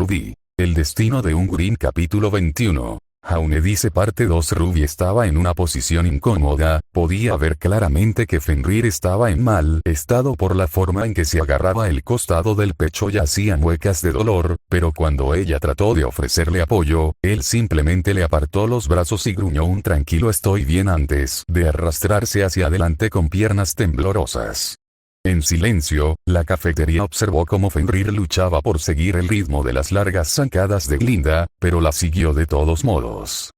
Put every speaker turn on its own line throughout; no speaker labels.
Ruby. El destino de un Green capítulo 21. Jaune dice parte 2. Ruby estaba en una posición incómoda, podía ver claramente que Fenrir estaba en mal estado por la forma en que se agarraba el costado del pecho y hacía muecas de dolor, pero cuando ella trató de ofrecerle apoyo, él simplemente le apartó los brazos y gruñó un tranquilo estoy bien antes de arrastrarse hacia adelante con piernas temblorosas. En silencio, la cafetería observó cómo Fenrir luchaba por seguir el ritmo de las largas zancadas de Glinda, pero la siguió de todos modos.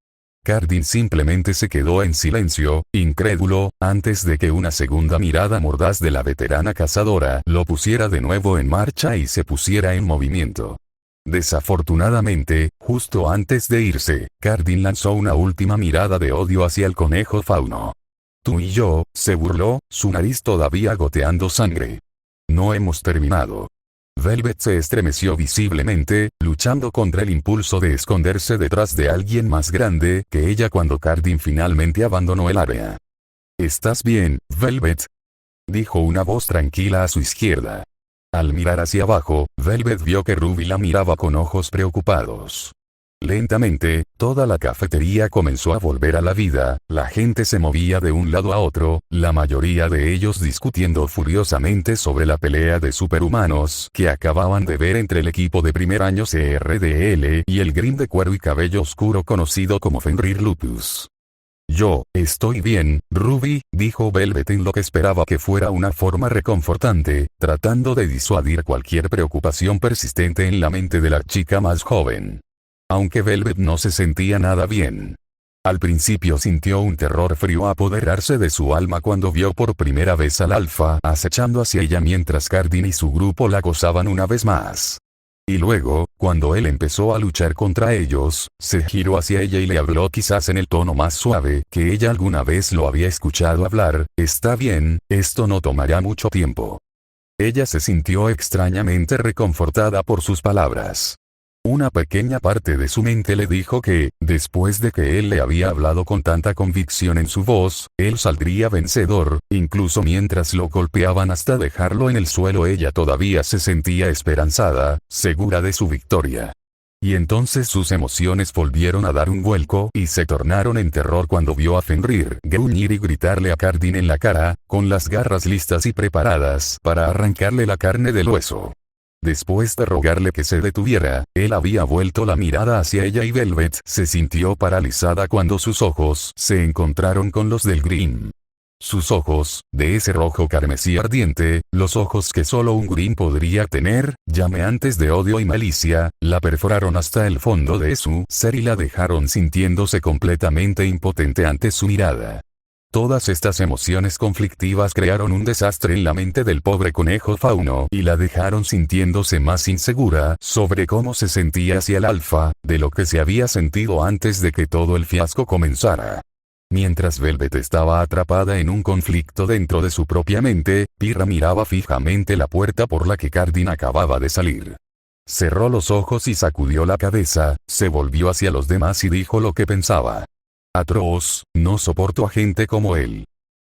Cardin simplemente se quedó en silencio, incrédulo, antes de que una segunda mirada mordaz de la veterana cazadora lo pusiera de nuevo en marcha y se pusiera en movimiento. Desafortunadamente, justo antes de irse, Cardin lanzó una última mirada de odio hacia el conejo fauno. Tú y yo, se burló, su nariz todavía goteando sangre. No hemos terminado. Velvet se estremeció visiblemente, luchando contra el impulso de esconderse detrás de alguien más grande que ella cuando Cardin finalmente abandonó el área. ¿Estás bien, Velvet?, dijo una voz tranquila a su izquierda. Al mirar hacia abajo, Velvet vio que Ruby la miraba con ojos preocupados. Lentamente, toda la cafetería comenzó a volver a la vida, la gente se movía de un lado a otro, la mayoría de ellos discutiendo furiosamente sobre la pelea de superhumanos que acababan de ver entre el equipo de primer año CRDL y el Green de cuero y cabello oscuro conocido como Fenrir Lupus. Yo, estoy bien, Ruby, dijo Velvet en lo que esperaba que fuera una forma reconfortante, tratando de disuadir cualquier preocupación persistente en la mente de la chica más joven. Aunque Velvet no se sentía nada bien. Al principio sintió un terror frío apoderarse de su alma cuando vio por primera vez al Alfa acechando hacia ella mientras Cardin y su grupo la acosaban una vez más. Y luego, cuando él empezó a luchar contra ellos, se giró hacia ella y le habló quizás en el tono más suave que ella alguna vez lo había escuchado hablar, está bien, esto no tomará mucho tiempo. Ella se sintió extrañamente reconfortada por sus palabras. Una pequeña parte de su mente le dijo que, después de que él le había hablado con tanta convicción en su voz, él saldría vencedor, incluso mientras lo golpeaban hasta dejarlo en el suelo ella todavía se sentía esperanzada, segura de su victoria. Y entonces sus emociones volvieron a dar un vuelco y se tornaron en terror cuando vio a Fenrir gruñir y gritarle a Cardin en la cara, con las garras listas y preparadas para arrancarle la carne del hueso. Después de rogarle que se detuviera, él había vuelto la mirada hacia ella y Velvet se sintió paralizada cuando sus ojos se encontraron con los del Green. Sus ojos, de ese rojo carmesí ardiente, los ojos que solo un Green podría tener, llameantes de odio y malicia, la perforaron hasta el fondo de su ser y la dejaron sintiéndose completamente impotente ante su mirada. Todas estas emociones conflictivas crearon un desastre en la mente del pobre conejo fauno y la dejaron sintiéndose más insegura sobre cómo se sentía hacia el Alfa, de lo que se había sentido antes de que todo el fiasco comenzara. Mientras Velvet estaba atrapada en un conflicto dentro de su propia mente, Pirra miraba fijamente la puerta por la que Cardin acababa de salir. Cerró los ojos y sacudió la cabeza, se volvió hacia los demás y dijo lo que pensaba. Atroz, no soporto a gente como él.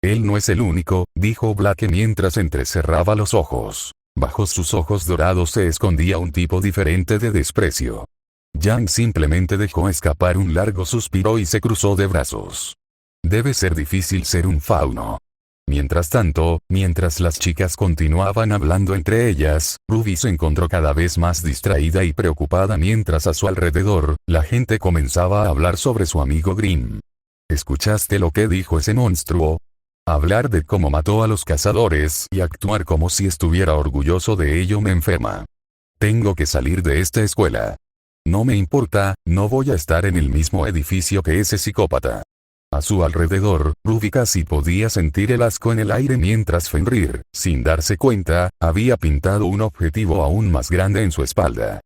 Él no es el único, dijo Blake mientras entrecerraba los ojos. Bajo sus ojos dorados se escondía un tipo diferente de desprecio. Yang simplemente dejó escapar un largo suspiro y se cruzó de brazos. Debe ser difícil ser un fauno. Mientras tanto, mientras las chicas continuaban hablando entre ellas, Ruby se encontró cada vez más distraída y preocupada mientras a su alrededor, la gente comenzaba a hablar sobre su amigo Green. ¿Escuchaste lo que dijo ese monstruo? Hablar de cómo mató a los cazadores y actuar como si estuviera orgulloso de ello me enferma. Tengo que salir de esta escuela. No me importa, no voy a estar en el mismo edificio que ese psicópata. A su alrededor, Ruby casi podía sentir el asco en el aire mientras Fenrir, sin darse cuenta, había pintado un objetivo aún más grande en su espalda.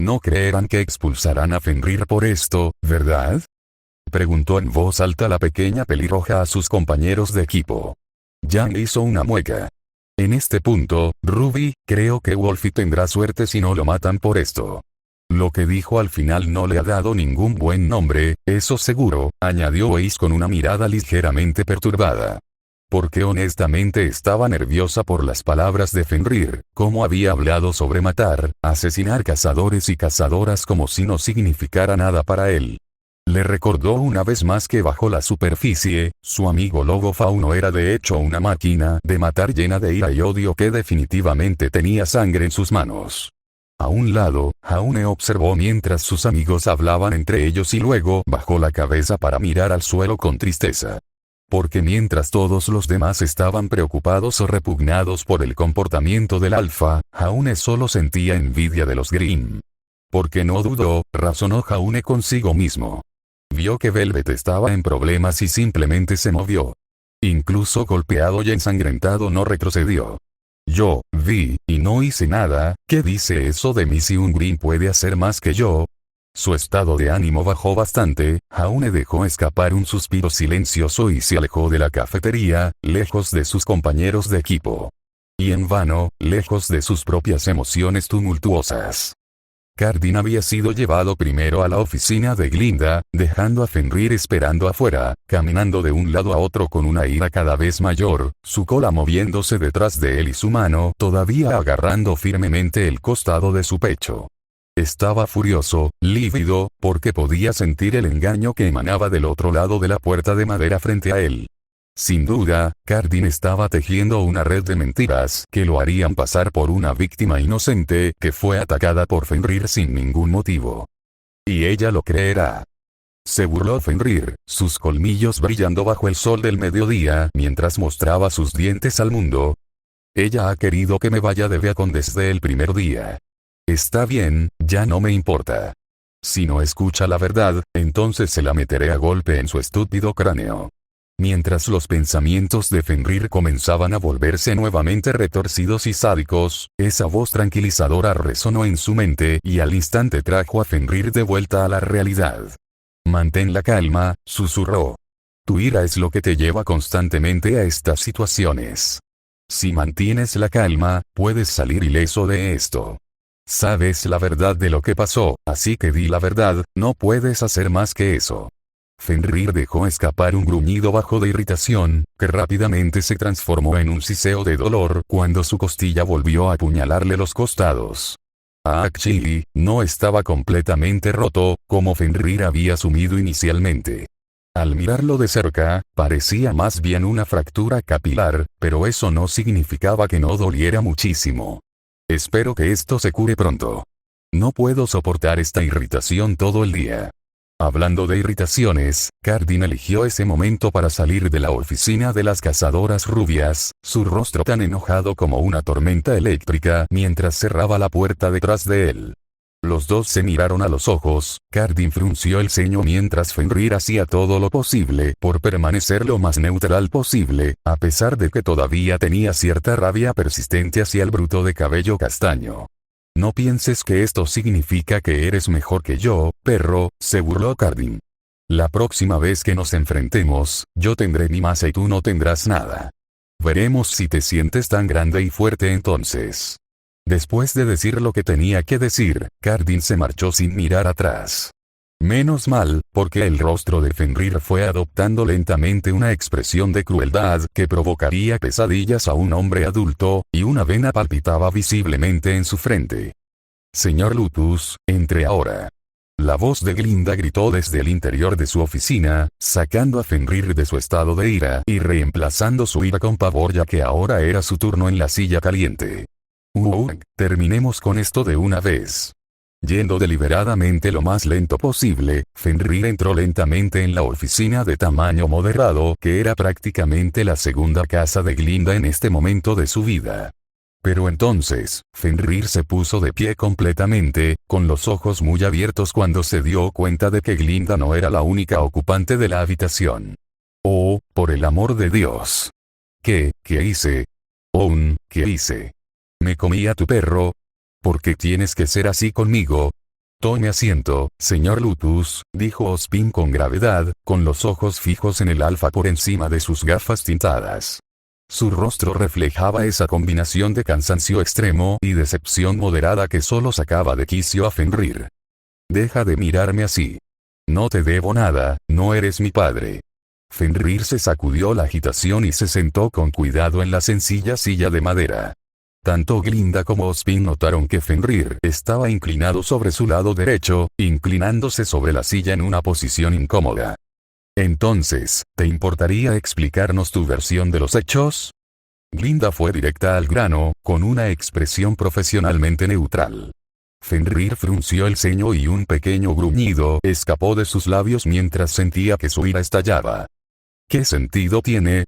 No creerán que expulsarán a Fenrir por esto, ¿verdad? Preguntó en voz alta la pequeña pelirroja a sus compañeros de equipo. Yang hizo una mueca. En este punto, Ruby, creo que Wolfie tendrá suerte si no lo matan por esto. Lo que dijo al final no le ha dado ningún buen nombre, eso seguro, añadió Ace con una mirada ligeramente perturbada. Porque honestamente estaba nerviosa por las palabras de Fenrir, cómo había hablado sobre matar, asesinar cazadores y cazadoras como si no significara nada para él. Le recordó una vez más que bajo la superficie, su amigo lobo fauno era de hecho una máquina de matar llena de ira y odio que definitivamente tenía sangre en sus manos. A un lado, Jaune observó mientras sus amigos hablaban entre ellos y luego bajó la cabeza para mirar al suelo con tristeza. Porque mientras todos los demás estaban preocupados o repugnados por el comportamiento del alfa, Jaune solo sentía envidia de los Grimm. Porque no dudó, razonó Jaune consigo mismo. Vio que Velvet estaba en problemas y simplemente se movió. Incluso golpeado y ensangrentado no retrocedió. Yo vi, y no hice nada. ¿Qué dice eso de mí si un Grimm puede hacer más que yo? Su estado de ánimo bajó bastante, Jaune dejó escapar un suspiro silencioso y se alejó de la cafetería, lejos de sus compañeros de equipo. Y en vano, lejos de sus propias emociones tumultuosas. Cardin había sido llevado primero a la oficina de Glinda, dejando a Fenrir esperando afuera, caminando de un lado a otro con una ira cada vez mayor, su cola moviéndose detrás de él y su mano todavía agarrando firmemente el costado de su pecho. Estaba furioso, lívido, porque podía sentir el engaño que emanaba del otro lado de la puerta de madera frente a él. Sin duda, Cardin estaba tejiendo una red de mentiras que lo harían pasar por una víctima inocente que fue atacada por Fenrir sin ningún motivo. Y ella lo creerá. Se burló Fenrir, sus colmillos brillando bajo el sol del mediodía mientras mostraba sus dientes al mundo. Ella ha querido que me vaya de Beacon desde el primer día. Está bien, ya no me importa. Si no escucha la verdad, entonces se la meteré a golpe en su estúpido cráneo. Mientras los pensamientos de Fenrir comenzaban a volverse nuevamente retorcidos y sádicos, esa voz tranquilizadora resonó en su mente y al instante trajo a Fenrir de vuelta a la realidad. Mantén la calma, susurró. Tu ira es lo que te lleva constantemente a estas situaciones. Si mantienes la calma, puedes salir ileso de esto. Sabes la verdad de lo que pasó, así que di la verdad, no puedes hacer más que eso. Fenrir dejó escapar un gruñido bajo de irritación, que rápidamente se transformó en un siseo de dolor cuando su costilla volvió a apuñalarle los costados. Achilles no estaba completamente roto, como Fenrir había asumido inicialmente. Al mirarlo de cerca, parecía más bien una fractura capilar, pero eso no significaba que no doliera muchísimo. Espero que esto se cure pronto. No puedo soportar esta irritación todo el día. Hablando de irritaciones, Cardin eligió ese momento para salir de la oficina de las cazadoras rubias, su rostro tan enojado como una tormenta eléctrica mientras cerraba la puerta detrás de él. Los dos se miraron a los ojos, Cardin frunció el ceño mientras Fenrir hacía todo lo posible por permanecer lo más neutral posible, a pesar de que todavía tenía cierta rabia persistente hacia el bruto de cabello castaño. No pienses que esto significa que eres mejor que yo, perro, se burló Cardin. La próxima vez que nos enfrentemos, yo tendré mi masa y tú no tendrás nada. Veremos si te sientes tan grande y fuerte entonces. Después de decir lo que tenía que decir, Cardin se marchó sin mirar atrás. Menos mal, porque el rostro de Fenrir fue adoptando lentamente una expresión de crueldad que provocaría pesadillas a un hombre adulto, y una vena palpitaba visiblemente en su frente. Señor Lutus, entre ahora. La voz de Glinda gritó desde el interior de su oficina, sacando a Fenrir de su estado de ira y reemplazando su ira con pavor ya que ahora era su turno en la silla caliente. Terminemos con esto de una vez. Yendo deliberadamente lo más lento posible, Fenrir entró lentamente en la oficina de tamaño moderado que era prácticamente la segunda casa de Glinda en este momento de su vida. Pero entonces, Fenrir se puso de pie completamente, con los ojos muy abiertos cuando se dio cuenta de que Glinda no era la única ocupante de la habitación. Oh, por el amor de Dios. ¿Qué hice? ¿Qué hice? ¿Me comí a tu perro? ¿Por qué tienes que ser así conmigo? Tome asiento, señor Lutus, dijo Ozpin con gravedad, con los ojos fijos en el alfa por encima de sus gafas tintadas. Su rostro reflejaba esa combinación de cansancio extremo y decepción moderada que solo sacaba de quicio a Fenrir. Deja de mirarme así. No te debo nada, no eres mi padre. Fenrir se sacudió la agitación y se sentó con cuidado en la sencilla silla de madera. Tanto Glinda como Ozpin notaron que Fenrir estaba inclinado sobre su lado derecho, inclinándose sobre la silla en una posición incómoda. Entonces, ¿te importaría explicarnos tu versión de los hechos? Glinda fue directa al grano, con una expresión profesionalmente neutral. Fenrir frunció el ceño y un pequeño gruñido escapó de sus labios mientras sentía que su ira estallaba. ¿Qué sentido tiene?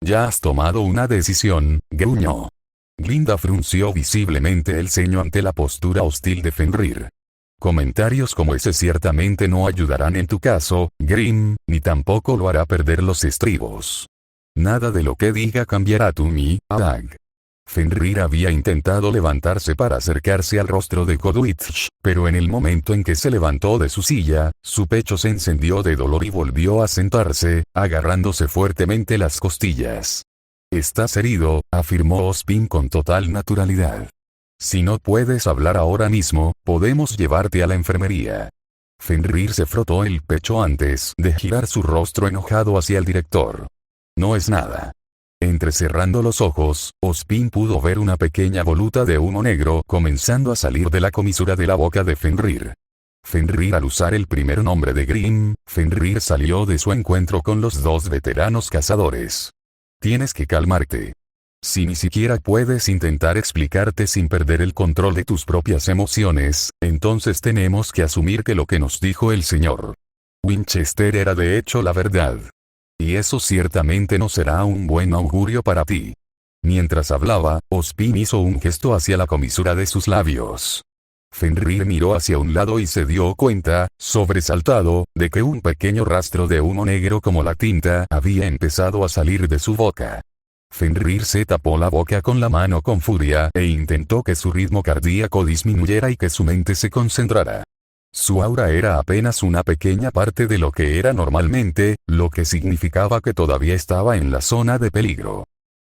Ya has tomado una decisión, gruñó. Glinda frunció visiblemente el ceño ante la postura hostil de Fenrir. Comentarios como ese ciertamente no ayudarán en tu caso, Grimm, ni tampoco lo hará perder los estribos. Nada de lo que diga cambiará tu Aag. Fenrir había intentado levantarse para acercarse al rostro de Kodwitch, pero en el momento en que se levantó de su silla, su pecho se encendió de dolor y volvió a sentarse, agarrándose fuertemente las costillas. «Estás herido», afirmó Ozpin con total naturalidad. «Si no puedes hablar ahora mismo, podemos llevarte a la enfermería». Fenrir se frotó el pecho antes de girar su rostro enojado hacia el director. «No es nada». Entrecerrando los ojos, Ozpin pudo ver una pequeña voluta de humo negro comenzando a salir de la comisura de la boca de Fenrir. Fenrir al usar el primer nombre de Grimm, Fenrir salió de su encuentro con los dos veteranos cazadores. Tienes que calmarte. Si ni siquiera puedes intentar explicarte sin perder el control de tus propias emociones, entonces tenemos que asumir que lo que nos dijo el señor Winchester era de hecho la verdad. Y eso ciertamente no será un buen augurio para ti. Mientras hablaba, Ozpin hizo un gesto hacia la comisura de sus labios. Fenrir miró hacia un lado y se dio cuenta, sobresaltado, de que un pequeño rastro de humo negro como la tinta había empezado a salir de su boca. Fenrir se tapó la boca con la mano con furia e intentó que su ritmo cardíaco disminuyera y que su mente se concentrara. Su aura era apenas una pequeña parte de lo que era normalmente, lo que significaba que todavía estaba en la zona de peligro.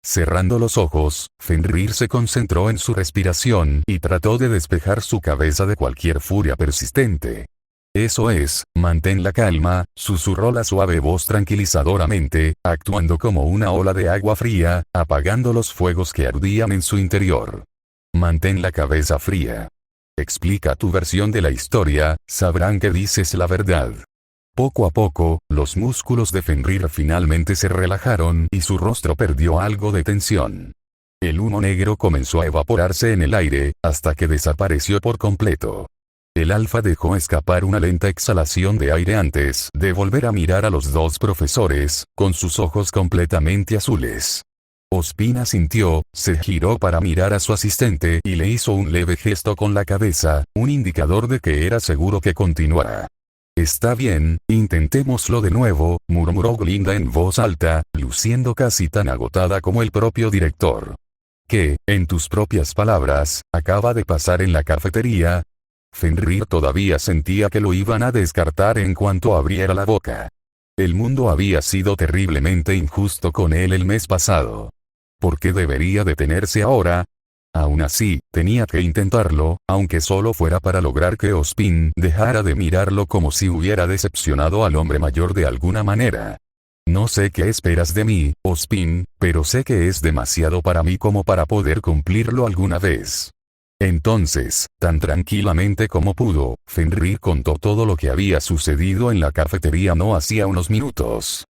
Cerrando los ojos, Fenrir se concentró en su respiración y trató de despejar su cabeza de cualquier furia persistente. «Eso es, mantén la calma», susurró la suave voz tranquilizadoramente, actuando como una ola de agua fría, apagando los fuegos que ardían en su interior. «Mantén la cabeza fría. Explica tu versión de la historia, sabrán que dices la verdad». Poco a poco, los músculos de Fenrir finalmente se relajaron y su rostro perdió algo de tensión. El humo negro comenzó a evaporarse en el aire, hasta que desapareció por completo. El alfa dejó escapar una lenta exhalación de aire antes de volver a mirar a los dos profesores, con sus ojos completamente azules. Ozpin asintió, se giró para mirar a su asistente y le hizo un leve gesto con la cabeza, un indicador de que era seguro que continuara. «Está bien, intentémoslo de nuevo», murmuró Glinda en voz alta, luciendo casi tan agotada como el propio director. «¿Qué, en tus propias palabras, acaba de pasar en la cafetería?» Fenrir todavía sentía que lo iban a descartar en cuanto abriera la boca. El mundo había sido terriblemente injusto con él el mes pasado. ¿Por qué debería detenerse ahora? Aún así, tenía que intentarlo, aunque solo fuera para lograr que Ozpin dejara de mirarlo como si hubiera decepcionado al hombre mayor de alguna manera. «No sé qué esperas de mí, Ozpin, pero sé que es demasiado para mí como para poder cumplirlo alguna vez». Entonces, tan tranquilamente como pudo, Fenrir contó todo lo que había sucedido en la cafetería no hacía unos minutos.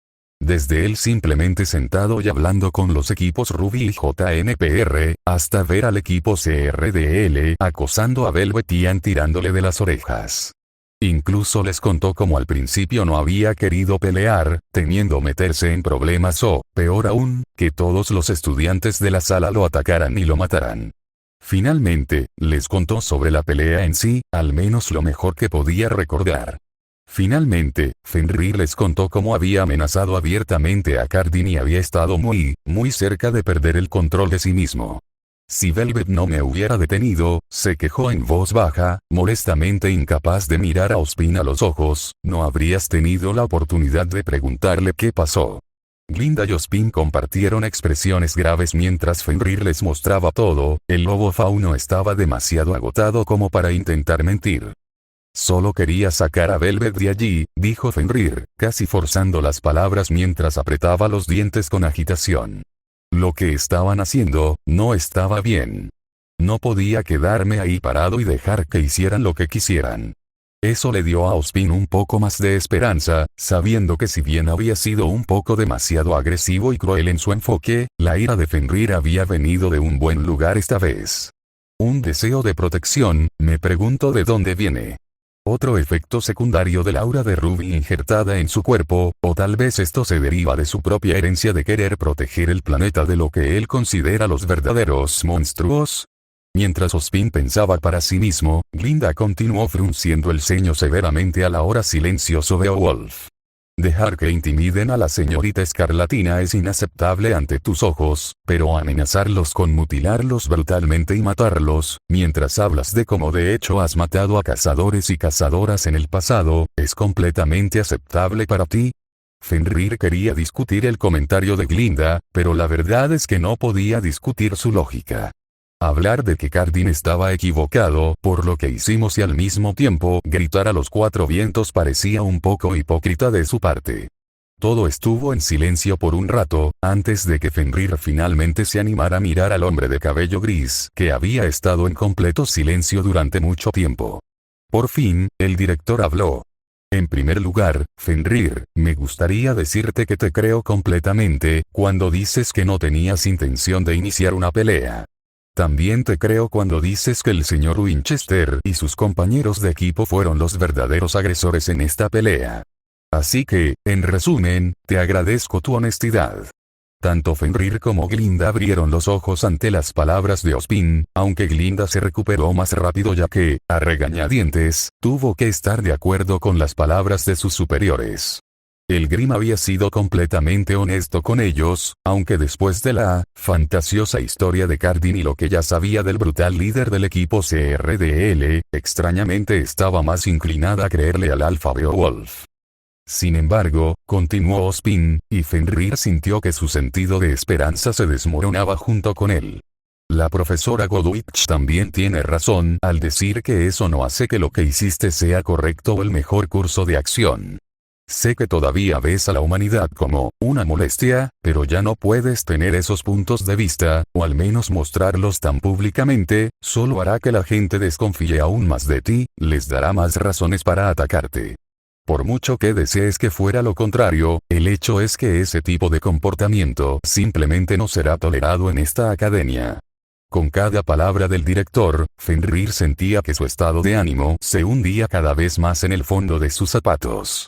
Desde él simplemente sentado y hablando con los equipos Ruby y JNPR, hasta ver al equipo CRDL acosando a Velvetian tirándole de las orejas. Incluso les contó cómo al principio no había querido pelear, temiendo meterse en problemas o, peor aún, que todos los estudiantes de la sala lo atacaran y lo mataran. Finalmente, les contó sobre la pelea en sí, al menos lo mejor que podía recordar. Finalmente, Fenrir les contó cómo había amenazado abiertamente a Cardin y había estado muy cerca de perder el control de sí mismo. «Si Velvet no me hubiera detenido», se quejó en voz baja, molestamente incapaz de mirar a Ozpin a los ojos, «no habrías tenido la oportunidad de preguntarle qué pasó». Glinda y Ozpin compartieron expresiones graves mientras Fenrir les mostraba todo. El lobo fauno estaba demasiado agotado como para intentar mentir. Solo quería sacar a Velvet de allí, dijo Fenrir, casi forzando las palabras mientras apretaba los dientes con agitación. Lo que estaban haciendo, no estaba bien. No podía quedarme ahí parado y dejar que hicieran lo que quisieran. Eso le dio a Ozpin un poco más de esperanza, sabiendo que si bien había sido un poco demasiado agresivo y cruel en su enfoque, la ira de Fenrir había venido de un buen lugar esta vez. Un deseo de protección, me pregunto de dónde viene. Otro efecto secundario del aura de Ruby injertada en su cuerpo, o tal vez esto se deriva de su propia herencia de querer proteger el planeta de lo que él considera los verdaderos monstruos. Mientras Ozpin pensaba para sí mismo, Glinda continuó frunciendo el ceño severamente al ahora silencioso Beowulf. Dejar que intimiden a la señorita Escarlatina es inaceptable ante tus ojos, pero amenazarlos con mutilarlos brutalmente y matarlos, mientras hablas de cómo de hecho has matado a cazadores y cazadoras en el pasado, ¿es completamente aceptable para ti? Fenrir quería discutir el comentario de Glinda, pero la verdad es que no podía discutir su lógica. Hablar de que Cardin estaba equivocado por lo que hicimos y al mismo tiempo gritar a los cuatro vientos parecía un poco hipócrita de su parte. Todo estuvo en silencio por un rato, antes de que Fenrir finalmente se animara a mirar al hombre de cabello gris, que había estado en completo silencio durante mucho tiempo. Por fin, el director habló. En primer lugar, Fenrir, me gustaría decirte que te creo completamente, cuando dices que no tenías intención de iniciar una pelea. También te creo cuando dices que el señor Winchester y sus compañeros de equipo fueron los verdaderos agresores en esta pelea. Así que, en resumen, te agradezco tu honestidad. Tanto Fenrir como Glinda abrieron los ojos ante las palabras de Ozpin, aunque Glinda se recuperó más rápido ya que, a regañadientes, tuvo que estar de acuerdo con las palabras de sus superiores. El Grimm había sido completamente honesto con ellos, aunque después de la fantasiosa historia de Cardin y lo que ya sabía del brutal líder del equipo CRDL, extrañamente estaba más inclinada a creerle al Alpha Beowulf. Sin embargo, continuó Ozpin, y Fenrir sintió que su sentido de esperanza se desmoronaba junto con él. La profesora Godwitch también tiene razón al decir que eso no hace que lo que hiciste sea correcto o el mejor curso de acción. Sé que todavía ves a la humanidad como una molestia, pero ya no puedes tener esos puntos de vista, o al menos mostrarlos tan públicamente, solo hará que la gente desconfíe aún más de ti, les dará más razones para atacarte. Por mucho que desees que fuera lo contrario, el hecho es que ese tipo de comportamiento simplemente no será tolerado en esta academia. Con cada palabra del director, Fenrir sentía que su estado de ánimo se hundía cada vez más en el fondo de sus zapatos.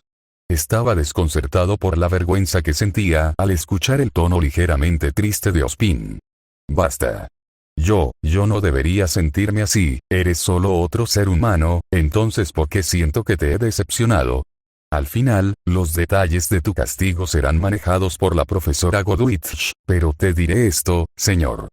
Estaba desconcertado por la vergüenza que sentía al escuchar el tono ligeramente triste de Ozpin. Basta. Yo no debería sentirme así, eres solo otro ser humano, entonces ¿por qué siento que te he decepcionado? Al final, los detalles de tu castigo serán manejados por la profesora Godwitch, pero te diré esto, señor.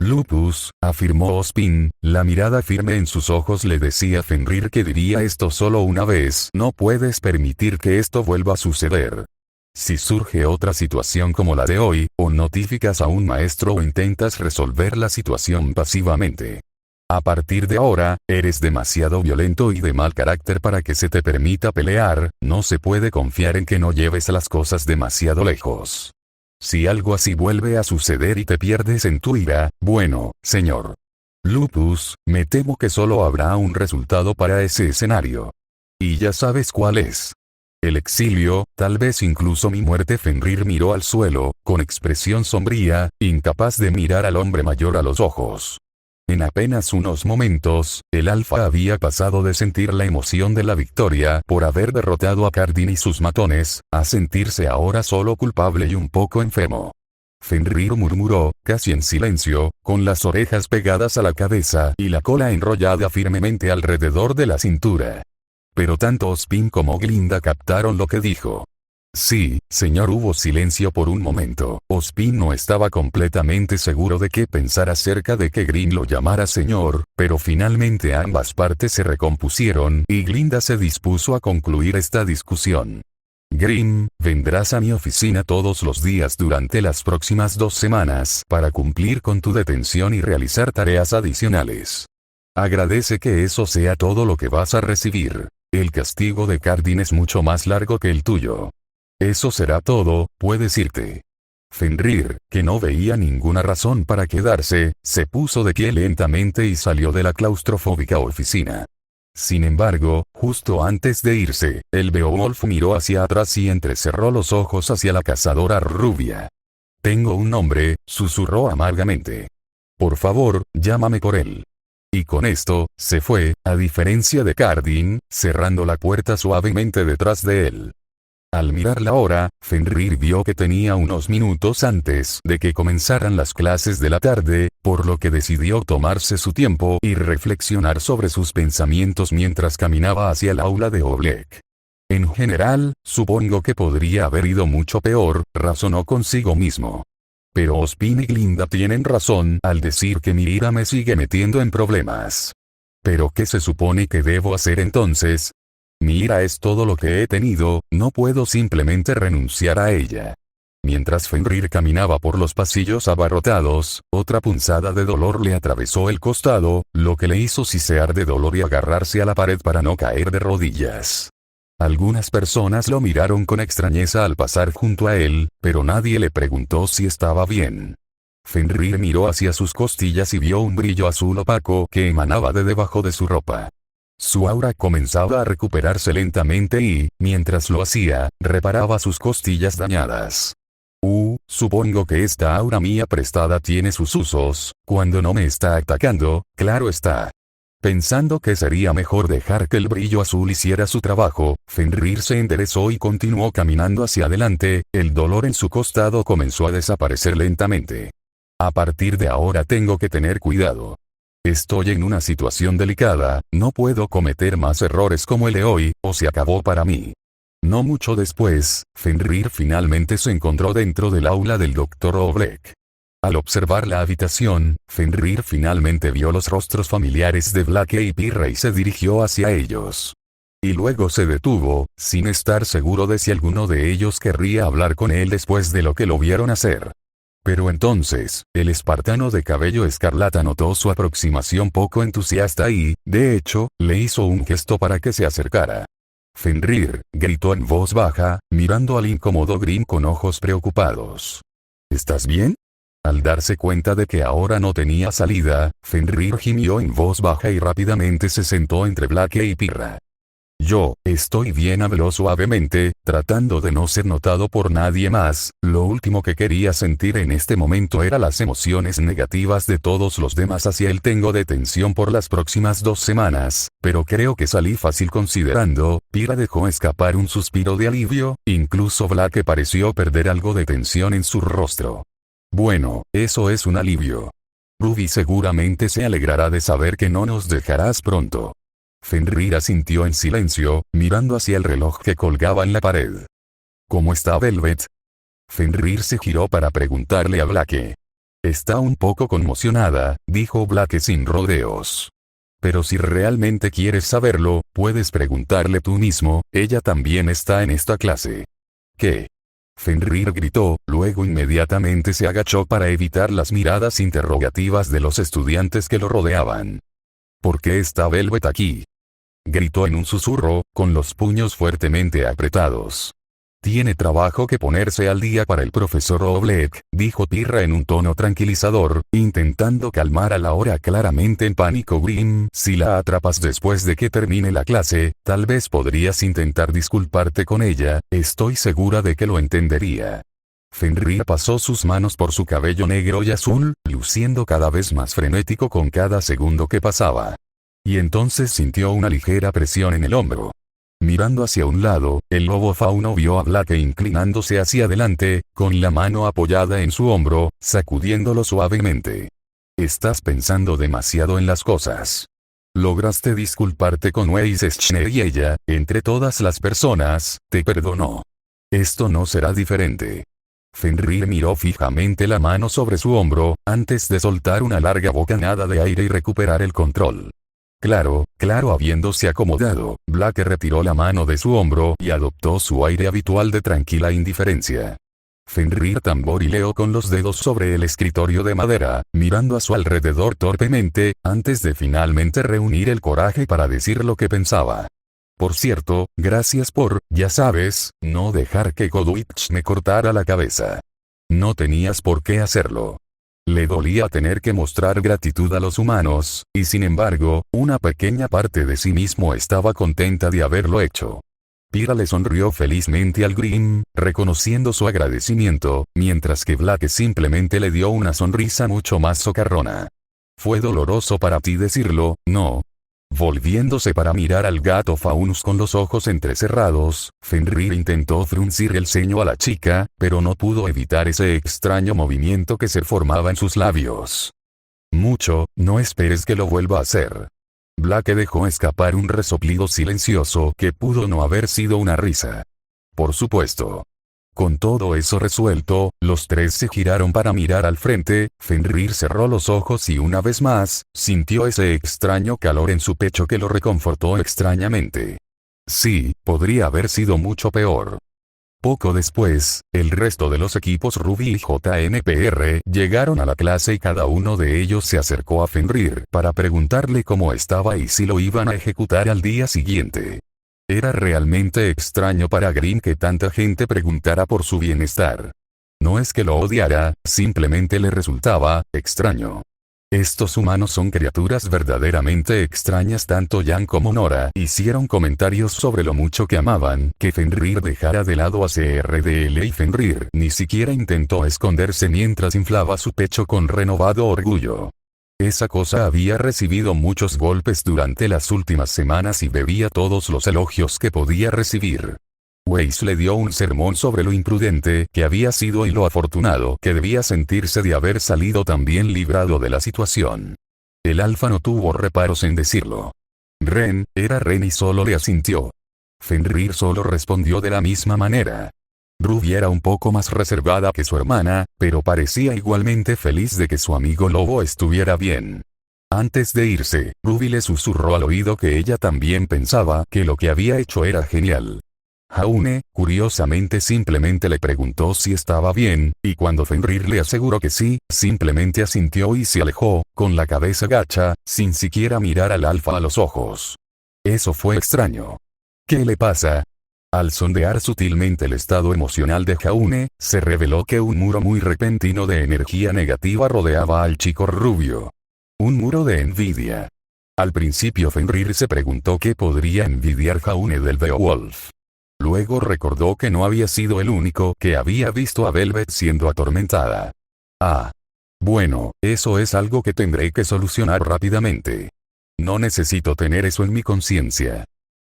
Lupus, afirmó Ozpin, la mirada firme en sus ojos le decía a Fenrir que diría esto solo una vez. No puedes permitir que esto vuelva a suceder. Si surge otra situación como la de hoy, o notificas a un maestro o intentas resolver la situación pasivamente. A partir de ahora, eres demasiado violento y de mal carácter para que se te permita pelear, no se puede confiar en que no lleves las cosas demasiado lejos. Si algo así vuelve a suceder y te pierdes en tu ira, bueno, señor Lupus, me temo que solo habrá un resultado para ese escenario. Y ya sabes cuál es. El exilio, tal vez incluso mi muerte. Fenrir miró al suelo, con expresión sombría, incapaz de mirar al hombre mayor a los ojos. En apenas unos momentos, el Alfa había pasado de sentir la emoción de la victoria por haber derrotado a Cardin y sus matones, a sentirse ahora solo culpable y un poco enfermo. Fenrir murmuró, casi en silencio, con las orejas pegadas a la cabeza y la cola enrollada firmemente alrededor de la cintura. Pero tanto Ozpin como Glinda captaron lo que dijo. Sí, señor. Hubo silencio por un momento. Ozpin no estaba completamente seguro de qué pensar acerca de que Grimm lo llamara señor, pero finalmente ambas partes se recompusieron y Glinda se dispuso a concluir esta discusión. Grimm, vendrás a mi oficina todos los días durante las próximas 2 semanas para cumplir con tu detención y realizar tareas adicionales. Agradece que eso sea todo lo que vas a recibir. El castigo de Cardin es mucho más largo que el tuyo. Eso será todo, puedes irte. Fenrir, que no veía ninguna razón para quedarse, se puso de pie lentamente y salió de la claustrofóbica oficina. Sin embargo, justo antes de irse, el Beowulf miró hacia atrás y entrecerró los ojos hacia la cazadora rubia. Tengo un nombre, susurró amargamente. Por favor, llámame por él. Y con esto, se fue, a diferencia de Cardin, cerrando la puerta suavemente detrás de él. Al mirar la hora, Fenrir vio que tenía unos minutos antes de que comenzaran las clases de la tarde, por lo que decidió tomarse su tiempo y reflexionar sobre sus pensamientos mientras caminaba hacia el aula de Oblek. En general, supongo que podría haber ido mucho peor, razonó consigo mismo. Pero Ospin y Glinda tienen razón al decir que mi ira me sigue metiendo en problemas. ¿Pero qué se supone que debo hacer entonces? Mi ira es todo lo que he tenido, no puedo simplemente renunciar a ella. Mientras Fenrir caminaba por los pasillos abarrotados, otra punzada de dolor le atravesó el costado, lo que le hizo sisear de dolor y agarrarse a la pared para no caer de rodillas. Algunas personas lo miraron con extrañeza al pasar junto a él, pero nadie le preguntó si estaba bien. Fenrir miró hacia sus costillas y vio un brillo azul opaco que emanaba de debajo de su ropa. Su aura comenzaba a recuperarse lentamente y, mientras lo hacía, reparaba sus costillas dañadas. Supongo que esta aura mía prestada tiene sus usos, cuando no me está atacando, claro está. Pensando que sería mejor dejar que el brillo azul hiciera su trabajo, Fenrir se enderezó y continuó caminando hacia adelante, el dolor en su costado comenzó a desaparecer lentamente. A partir de ahora tengo que tener cuidado. Estoy en una situación delicada, no puedo cometer más errores como el de hoy, o se acabó para mí. No mucho después, Fenrir finalmente se encontró dentro del aula del Dr. Oblek. Al observar la habitación, Fenrir finalmente vio los rostros familiares de Blake y Pirra y se dirigió hacia ellos. Y luego se detuvo, sin estar seguro de si alguno de ellos querría hablar con él después de lo que lo vieron hacer. Pero entonces, el espartano de cabello escarlata notó su aproximación poco entusiasta y, de hecho, le hizo un gesto para que se acercara. Fenrir, gritó en voz baja, mirando al incómodo Grim con ojos preocupados. ¿Estás bien? Al darse cuenta de que ahora no tenía salida, Fenrir gimió en voz baja y rápidamente se sentó entre Blake y Pirra. Yo, estoy bien, habló suavemente, tratando de no ser notado por nadie más. Lo último que quería sentir en este momento era las emociones negativas de todos los demás hacia él. Tengo detención por las próximas 2 semanas, pero creo que salí fácil considerando. Pirra dejó escapar un suspiro de alivio, incluso Blake pareció perder algo de tensión en su rostro. Bueno, eso es un alivio. Ruby seguramente se alegrará de saber que no nos dejarás pronto. Fenrir asintió en silencio, mirando hacia el reloj que colgaba en la pared. ¿Cómo está Velvet? Fenrir se giró para preguntarle a Blake. Está un poco conmocionada, dijo Blake sin rodeos. Pero si realmente quieres saberlo, puedes preguntarle tú mismo, ella también está en esta clase. ¿Qué? Fenrir gritó, luego inmediatamente se agachó para evitar las miradas interrogativas de los estudiantes que lo rodeaban. ¿Por qué está Velvet aquí? Gritó en un susurro, con los puños fuertemente apretados. Tiene trabajo que ponerse al día para el profesor Oblek, dijo Pirra en un tono tranquilizador, intentando calmar a la hora claramente en pánico Grim. Si la atrapas después de que termine la clase, tal vez podrías intentar disculparte con ella, estoy segura de que lo entendería. Fenrir pasó sus manos por su cabello negro y azul, luciendo cada vez más frenético con cada segundo que pasaba. Y entonces sintió una ligera presión en el hombro. Mirando hacia un lado, el lobo fauno vio a Blake inclinándose hacia adelante, con la mano apoyada en su hombro, sacudiéndolo suavemente. Estás pensando demasiado en las cosas. Lograste disculparte con Weiss Schneer y ella, entre todas las personas, te perdonó. Esto no será diferente. Fenrir miró fijamente la mano sobre su hombro, antes de soltar una larga bocanada de aire y recuperar el control. Claro, habiéndose acomodado, Blake retiró la mano de su hombro y adoptó su aire habitual de tranquila indiferencia. Fenrir tamborileó con los dedos sobre el escritorio de madera, mirando a su alrededor torpemente, antes de finalmente reunir el coraje para decir lo que pensaba. Por cierto, gracias por, ya sabes, no dejar que Godwich me cortara la cabeza. No tenías por qué hacerlo. Le dolía tener que mostrar gratitud a los humanos, y sin embargo, una pequeña parte de sí mismo estaba contenta de haberlo hecho. Pyrrha le sonrió felizmente al Grimm, reconociendo su agradecimiento, mientras que Blake simplemente le dio una sonrisa mucho más socarrona. Fue doloroso para ti decirlo, ¿no? Volviéndose para mirar al gato Faunus con los ojos entrecerrados, Fenrir intentó fruncir el ceño a la chica, pero no pudo evitar ese extraño movimiento que se formaba en sus labios. Mucho, no esperes que lo vuelva a hacer. Blake dejó escapar un resoplido silencioso que pudo no haber sido una risa. Por supuesto. Con todo eso resuelto, los tres se giraron para mirar al frente. Fenrir cerró los ojos y una vez más, sintió ese extraño calor en su pecho que lo reconfortó extrañamente. Sí, podría haber sido mucho peor. Poco después, el resto de los equipos Ruby y JNPR llegaron a la clase y cada uno de ellos se acercó a Fenrir para preguntarle cómo estaba y si lo iban a ejecutar al día siguiente. Era realmente extraño para Grimm que tanta gente preguntara por su bienestar. No es que lo odiara, simplemente le resultaba extraño. Estos humanos son criaturas verdaderamente extrañas. Tanto Jan como Nora hicieron comentarios sobre lo mucho que amaban que Fenrir dejara de lado a CRDL y Fenrir ni siquiera intentó esconderse mientras inflaba su pecho con renovado orgullo. Esa cosa había recibido muchos golpes durante las últimas semanas y bebía todos los elogios que podía recibir. Weiss le dio un sermón sobre lo imprudente que había sido y lo afortunado que debía sentirse de haber salido tan bien librado de la situación. El alfa no tuvo reparos en decirlo. Ren, era Ren y solo le asintió. Fenrir solo respondió de la misma manera. Ruby era un poco más reservada que su hermana, pero parecía igualmente feliz de que su amigo lobo estuviera bien. Antes de irse, Ruby le susurró al oído que ella también pensaba que lo que había hecho era genial. Jaune, curiosamente simplemente le preguntó si estaba bien, y cuando Fenrir le aseguró que sí, simplemente asintió y se alejó, con la cabeza gacha, sin siquiera mirar al alfa a los ojos. Eso fue extraño. ¿Qué le pasa? Al sondear sutilmente el estado emocional de Jaune, se reveló que un muro muy repentino de energía negativa rodeaba al chico rubio. Un muro de envidia. Al principio Fenrir se preguntó qué podría envidiar Jaune del Beowulf. Luego recordó que no había sido el único que había visto a Velvet siendo atormentada. Ah. Bueno, eso es algo que tendré que solucionar rápidamente. No necesito tener eso en mi conciencia.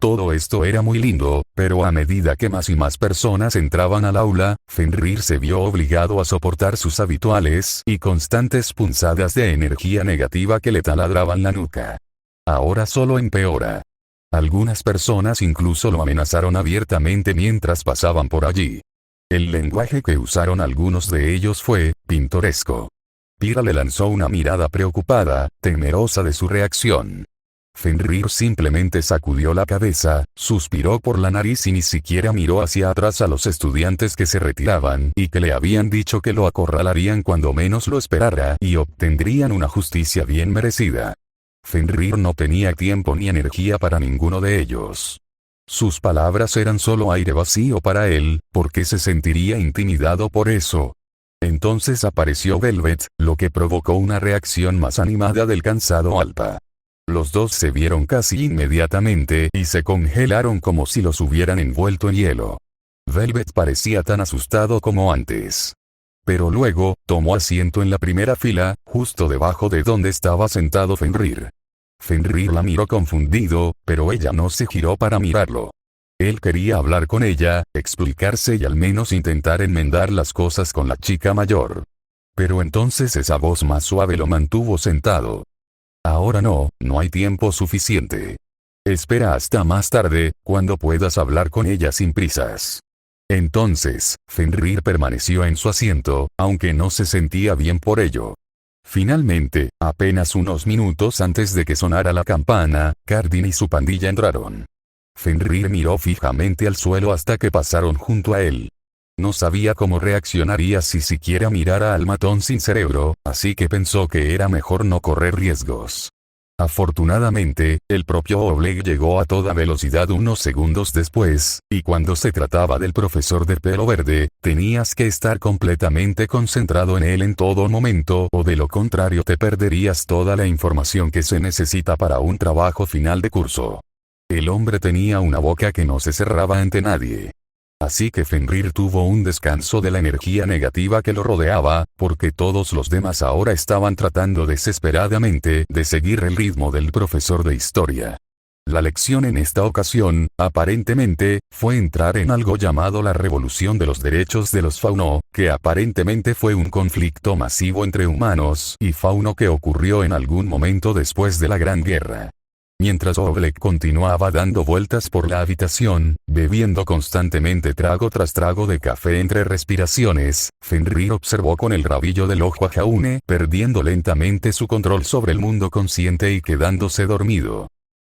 Todo esto era muy lindo, pero a medida que más y más personas entraban al aula, Fenrir se vio obligado a soportar sus habituales y constantes punzadas de energía negativa que le taladraban la nuca. Ahora solo empeora. Algunas personas incluso lo amenazaron abiertamente mientras pasaban por allí. El lenguaje que usaron algunos de ellos fue pintoresco. Pyrrha le lanzó una mirada preocupada, temerosa de su reacción. Fenrir simplemente sacudió la cabeza, suspiró por la nariz y ni siquiera miró hacia atrás a los estudiantes que se retiraban y que le habían dicho que lo acorralarían cuando menos lo esperara y obtendrían una justicia bien merecida. Fenrir no tenía tiempo ni energía para ninguno de ellos. Sus palabras eran solo aire vacío para él, porque se sentiría intimidado por eso. Entonces apareció Velvet, lo que provocó una reacción más animada del cansado alfa. Los dos se vieron casi inmediatamente y se congelaron como si los hubieran envuelto en hielo. Velvet parecía tan asustado como antes. Pero luego, tomó asiento en la primera fila, justo debajo de donde estaba sentado Fenrir. Fenrir la miró confundido, pero ella no se giró para mirarlo. Él quería hablar con ella, explicarse y al menos intentar enmendar las cosas con la chica mayor. Pero entonces esa voz más suave lo mantuvo sentado. Ahora no hay tiempo suficiente. Espera hasta más tarde, cuando puedas hablar con ella sin prisas. Entonces, Fenrir permaneció en su asiento, aunque no se sentía bien por ello. Finalmente, apenas unos minutos antes de que sonara la campana, Cardin y su pandilla entraron. Fenrir miró fijamente al suelo hasta que pasaron junto a él. No sabía cómo reaccionaría si siquiera mirara al matón sin cerebro, así que pensó que era mejor no correr riesgos. Afortunadamente, el propio Oleg llegó a toda velocidad unos segundos después, y cuando se trataba del profesor de pelo verde, tenías que estar completamente concentrado en él en todo momento o de lo contrario te perderías toda la información que se necesita para un trabajo final de curso. El hombre tenía una boca que no se cerraba ante nadie. Así que Fenrir tuvo un descanso de la energía negativa que lo rodeaba, porque todos los demás ahora estaban tratando desesperadamente de seguir el ritmo del profesor de historia. La lección en esta ocasión, aparentemente, fue entrar en algo llamado la Revolución de los Derechos de los Fauno, que aparentemente fue un conflicto masivo entre humanos y fauno que ocurrió en algún momento después de la Gran Guerra. Mientras Oleg continuaba dando vueltas por la habitación, bebiendo constantemente trago tras trago de café entre respiraciones, Fenrir observó con el rabillo del ojo a Jaune perdiendo lentamente su control sobre el mundo consciente y quedándose dormido.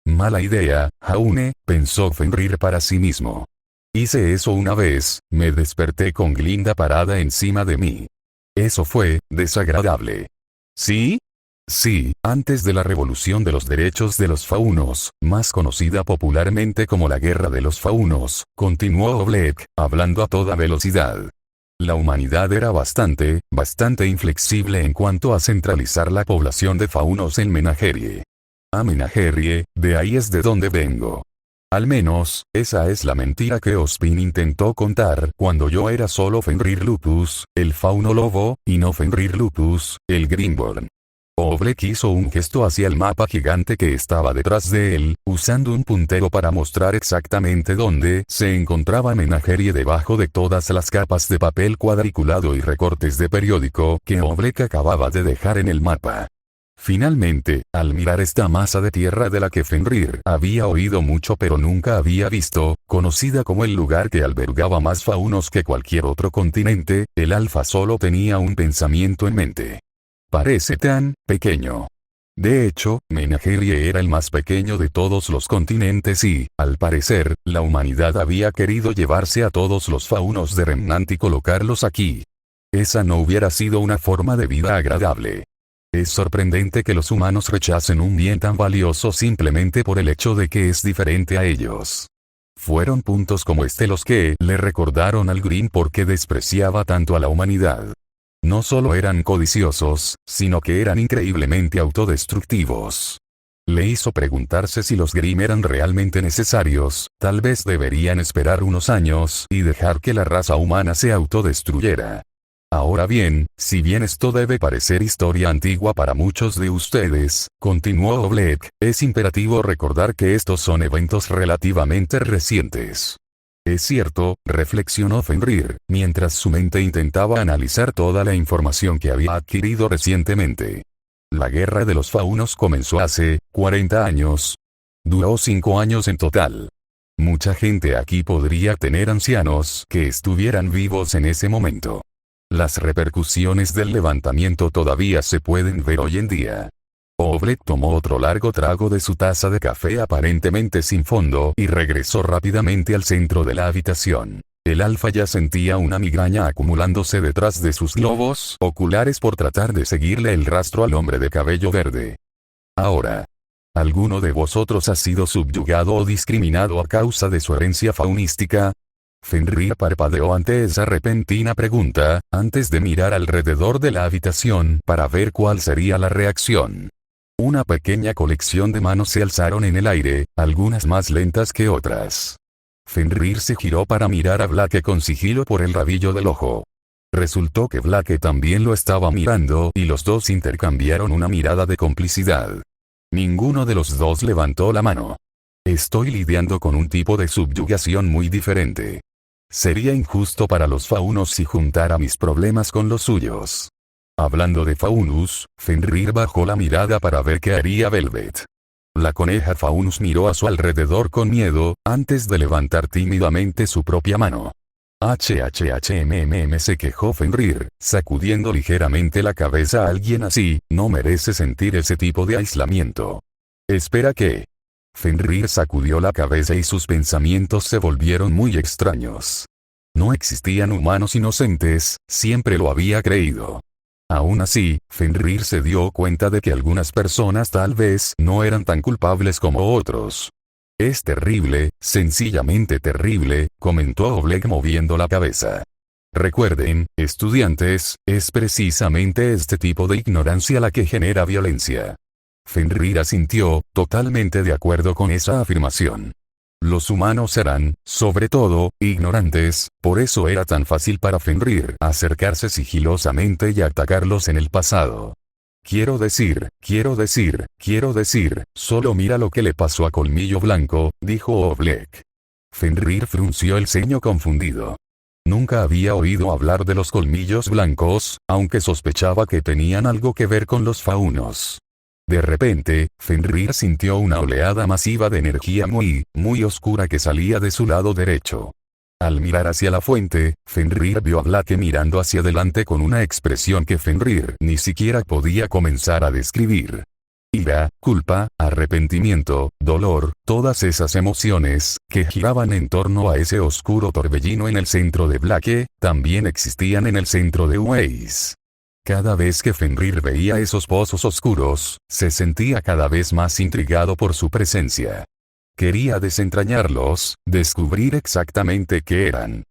Mala idea, Jaune, pensó Fenrir para sí mismo. Hice eso una vez, me desperté con Glinda parada encima de mí. Eso fue desagradable. ¿Sí? Sí, antes de la Revolución de los Derechos de los Faunos, más conocida popularmente como la Guerra de los Faunos, continuó Oleg, hablando a toda velocidad. La humanidad era bastante inflexible en cuanto a centralizar la población de faunos en Menagerie. A Menagerie, de ahí es de donde vengo. Al menos, esa es la mentira que Ospin intentó contar cuando yo era solo Fenrir Lupus, el fauno lobo, y no Fenrir Lupus, el Grimborn. Oleg hizo un gesto hacia el mapa gigante que estaba detrás de él, usando un puntero para mostrar exactamente dónde se encontraba Menagerie debajo de todas las capas de papel cuadriculado y recortes de periódico que Oleg acababa de dejar en el mapa. Finalmente, al mirar esta masa de tierra de la que Fenrir había oído mucho pero nunca había visto, conocida como el lugar que albergaba más faunos que cualquier otro continente, el Alfa solo tenía un pensamiento en mente. Parece tan pequeño. De hecho, Menagerie era el más pequeño de todos los continentes y, al parecer, la humanidad había querido llevarse a todos los faunos de Remnant y colocarlos aquí. Esa no hubiera sido una forma de vida agradable. Es sorprendente que los humanos rechacen un bien tan valioso simplemente por el hecho de que es diferente a ellos. Fueron puntos como este los que le recordaron al Grimm por qué despreciaba tanto a la humanidad. No solo eran codiciosos, sino que eran increíblemente autodestructivos. Le hizo preguntarse si los Grimm eran realmente necesarios, tal vez deberían esperar unos años y dejar que la raza humana se autodestruyera. Ahora bien, si bien esto debe parecer historia antigua para muchos de ustedes, continuó Oleg, es imperativo recordar que estos son eventos relativamente recientes. Es cierto, reflexionó Fenrir, mientras su mente intentaba analizar toda la información que había adquirido recientemente. La guerra de los faunos comenzó hace 40 años. Duró 5 años en total. Mucha gente aquí podría tener ancianos que estuvieran vivos en ese momento. Las repercusiones del levantamiento todavía se pueden ver hoy en día. Oleg tomó otro largo trago de su taza de café aparentemente sin fondo y regresó rápidamente al centro de la habitación. El Alfa ya sentía una migraña acumulándose detrás de sus globos oculares por tratar de seguirle el rastro al hombre de cabello verde. Ahora, ¿alguno de vosotros ha sido subyugado o discriminado a causa de su herencia faunística? Fenrir parpadeó ante esa repentina pregunta, antes de mirar alrededor de la habitación para ver cuál sería la reacción. Una pequeña colección de manos se alzaron en el aire, algunas más lentas que otras. Fenrir se giró para mirar a Blake con sigilo por el rabillo del ojo. Resultó que Blake también lo estaba mirando y los dos intercambiaron una mirada de complicidad. Ninguno de los dos levantó la mano. Estoy lidiando con un tipo de subyugación muy diferente. Sería injusto para los faunos si juntara mis problemas con los suyos. Hablando de Faunus, Fenrir bajó la mirada para ver qué haría Velvet. La coneja Faunus miró a su alrededor con miedo, antes de levantar tímidamente su propia mano. Se quejó Fenrir, sacudiendo ligeramente la cabeza a alguien así, no merece sentir ese tipo de aislamiento. Espera que... Fenrir sacudió la cabeza y sus pensamientos se volvieron muy extraños. No existían humanos inocentes, siempre lo había creído. Aún así, Fenrir se dio cuenta de que algunas personas tal vez no eran tan culpables como otros. Es terrible, sencillamente terrible, comentó Oleg moviendo la cabeza. Recuerden, estudiantes, es precisamente este tipo de ignorancia la que genera violencia. Fenrir asintió, totalmente de acuerdo con esa afirmación. Los humanos eran, sobre todo, ignorantes, por eso era tan fácil para Fenrir acercarse sigilosamente y atacarlos en el pasado. Quiero decir, solo mira lo que le pasó a Colmillo Blanco, dijo Oleg. Fenrir frunció el ceño confundido. Nunca había oído hablar de los colmillos blancos, aunque sospechaba que tenían algo que ver con los faunos. De repente, Fenrir sintió una oleada masiva de energía muy oscura que salía de su lado derecho. Al mirar hacia la fuente, Fenrir vio a Blake mirando hacia adelante con una expresión que Fenrir ni siquiera podía comenzar a describir. Ira, culpa, arrepentimiento, dolor, todas esas emociones, que giraban en torno a ese oscuro torbellino en el centro de Blake, también existían en el centro de Weiss. Cada vez que Fenrir veía esos pozos oscuros, se sentía cada vez más intrigado por su presencia. Quería desentrañarlos, descubrir exactamente qué eran.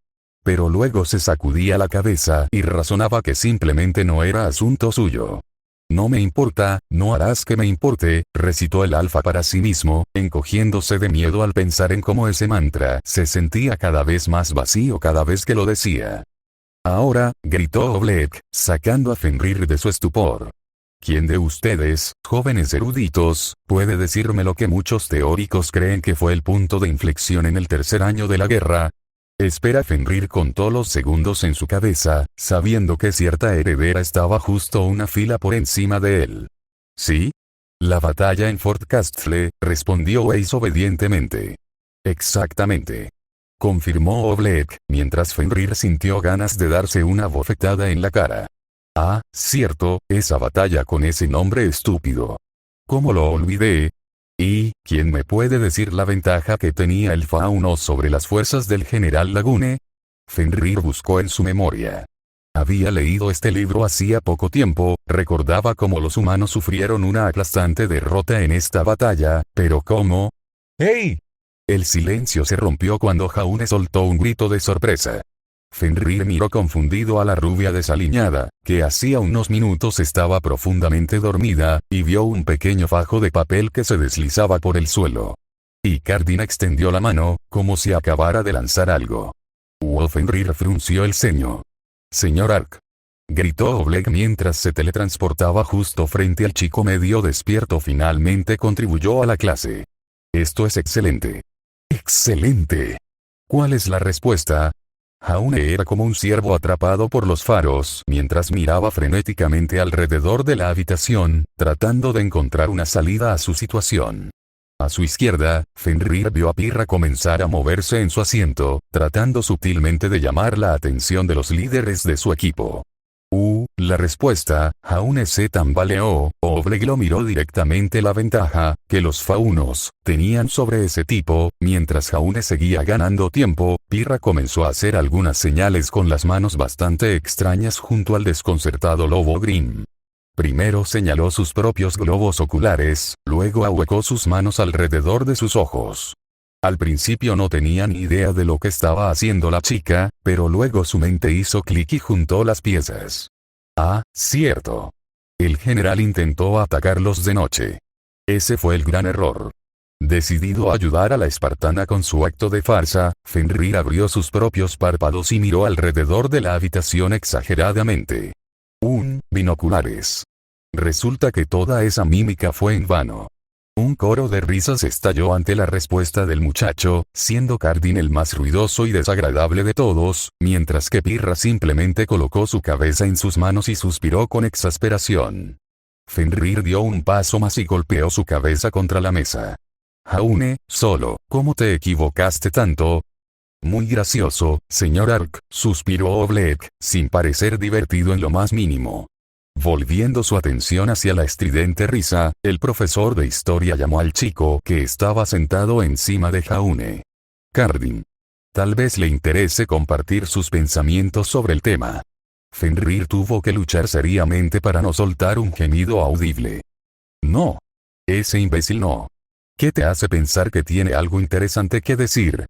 Pero luego se sacudía la cabeza y razonaba que simplemente no era asunto suyo. No me importa, no harás que me importe, recitó el alfa para sí mismo, encogiéndose de miedo al pensar en cómo ese mantra se sentía cada vez más vacío cada vez que lo decía. Ahora, gritó Oleg, sacando a Fenrir de su estupor. ¿Quién de ustedes, jóvenes eruditos, puede decirme lo que muchos teóricos creen que fue el punto de inflexión en el tercer año de la guerra? Espera. Fenrir contó los segundos en su cabeza, sabiendo que cierta heredera estaba justo una fila por encima de él. ¿Sí? La batalla en Fort Castle, respondió Weiss obedientemente. Exactamente. Confirmó Oleg, mientras Fenrir sintió ganas de darse una bofetada en la cara. Ah, cierto, esa batalla con ese nombre estúpido. ¿Cómo lo olvidé? ¿Y quién me puede decir la ventaja que tenía el fauno sobre las fuerzas del general Lagune? Fenrir buscó en su memoria. Había leído este libro hacía poco tiempo, recordaba cómo los humanos sufrieron una aplastante derrota en esta batalla, pero ¿cómo? ¡Hey! El silencio se rompió cuando Jaune soltó un grito de sorpresa. Fenrir miró confundido a la rubia desaliñada, que hacía unos minutos estaba profundamente dormida, y vio un pequeño fajo de papel que se deslizaba por el suelo. Y Cardin extendió la mano, como si acabara de lanzar algo. Fenrir frunció el ceño. «Señor Ark», gritó Oleg mientras se teletransportaba justo frente al chico medio despierto. Finalmente contribuyó a la clase. «Esto es excelente». «¡Excelente! ¿Cuál es la respuesta?» Jaune era como un ciervo atrapado por los faros mientras miraba frenéticamente alrededor de la habitación, tratando de encontrar una salida a su situación. A su izquierda, Fenrir vio a Pirra comenzar a moverse en su asiento, tratando sutilmente de llamar la atención de los líderes de su equipo. La respuesta, Jaune se tambaleó. Oleg lo miró directamente. La ventaja que los faunos tenían sobre ese tipo, mientras Jaune seguía ganando tiempo, Pirra comenzó a hacer algunas señales con las manos bastante extrañas junto al desconcertado lobo Grimm. Primero señaló sus propios globos oculares, luego ahuecó sus manos alrededor de sus ojos. Al principio no tenía ni idea de lo que estaba haciendo la chica, pero luego su mente hizo clic y juntó las piezas. Ah, cierto. El general intentó atacarlos de noche. Ese fue el gran error. Decidido a ayudar a la espartana con su acto de farsa, Fenrir abrió sus propios párpados y miró alrededor de la habitación exageradamente. Binoculares. Resulta que toda esa mímica fue en vano. Un coro de risas estalló ante la respuesta del muchacho, siendo Cardin el más ruidoso y desagradable de todos, mientras que Pirra simplemente colocó su cabeza en sus manos y suspiró con exasperación. Fenrir dio un paso más y golpeó su cabeza contra la mesa. Jaune, solo, ¿cómo te equivocaste tanto? Muy gracioso, señor Ark, suspiró Oleg, sin parecer divertido en lo más mínimo. Volviendo su atención hacia la estridente risa, el profesor de historia llamó al chico que estaba sentado encima de Jaune. Cardin. Tal vez le interese compartir sus pensamientos sobre el tema. Fenrir tuvo que luchar seriamente para no soltar un gemido audible. No. Ese imbécil no. ¿Qué te hace pensar que tiene algo interesante que decir?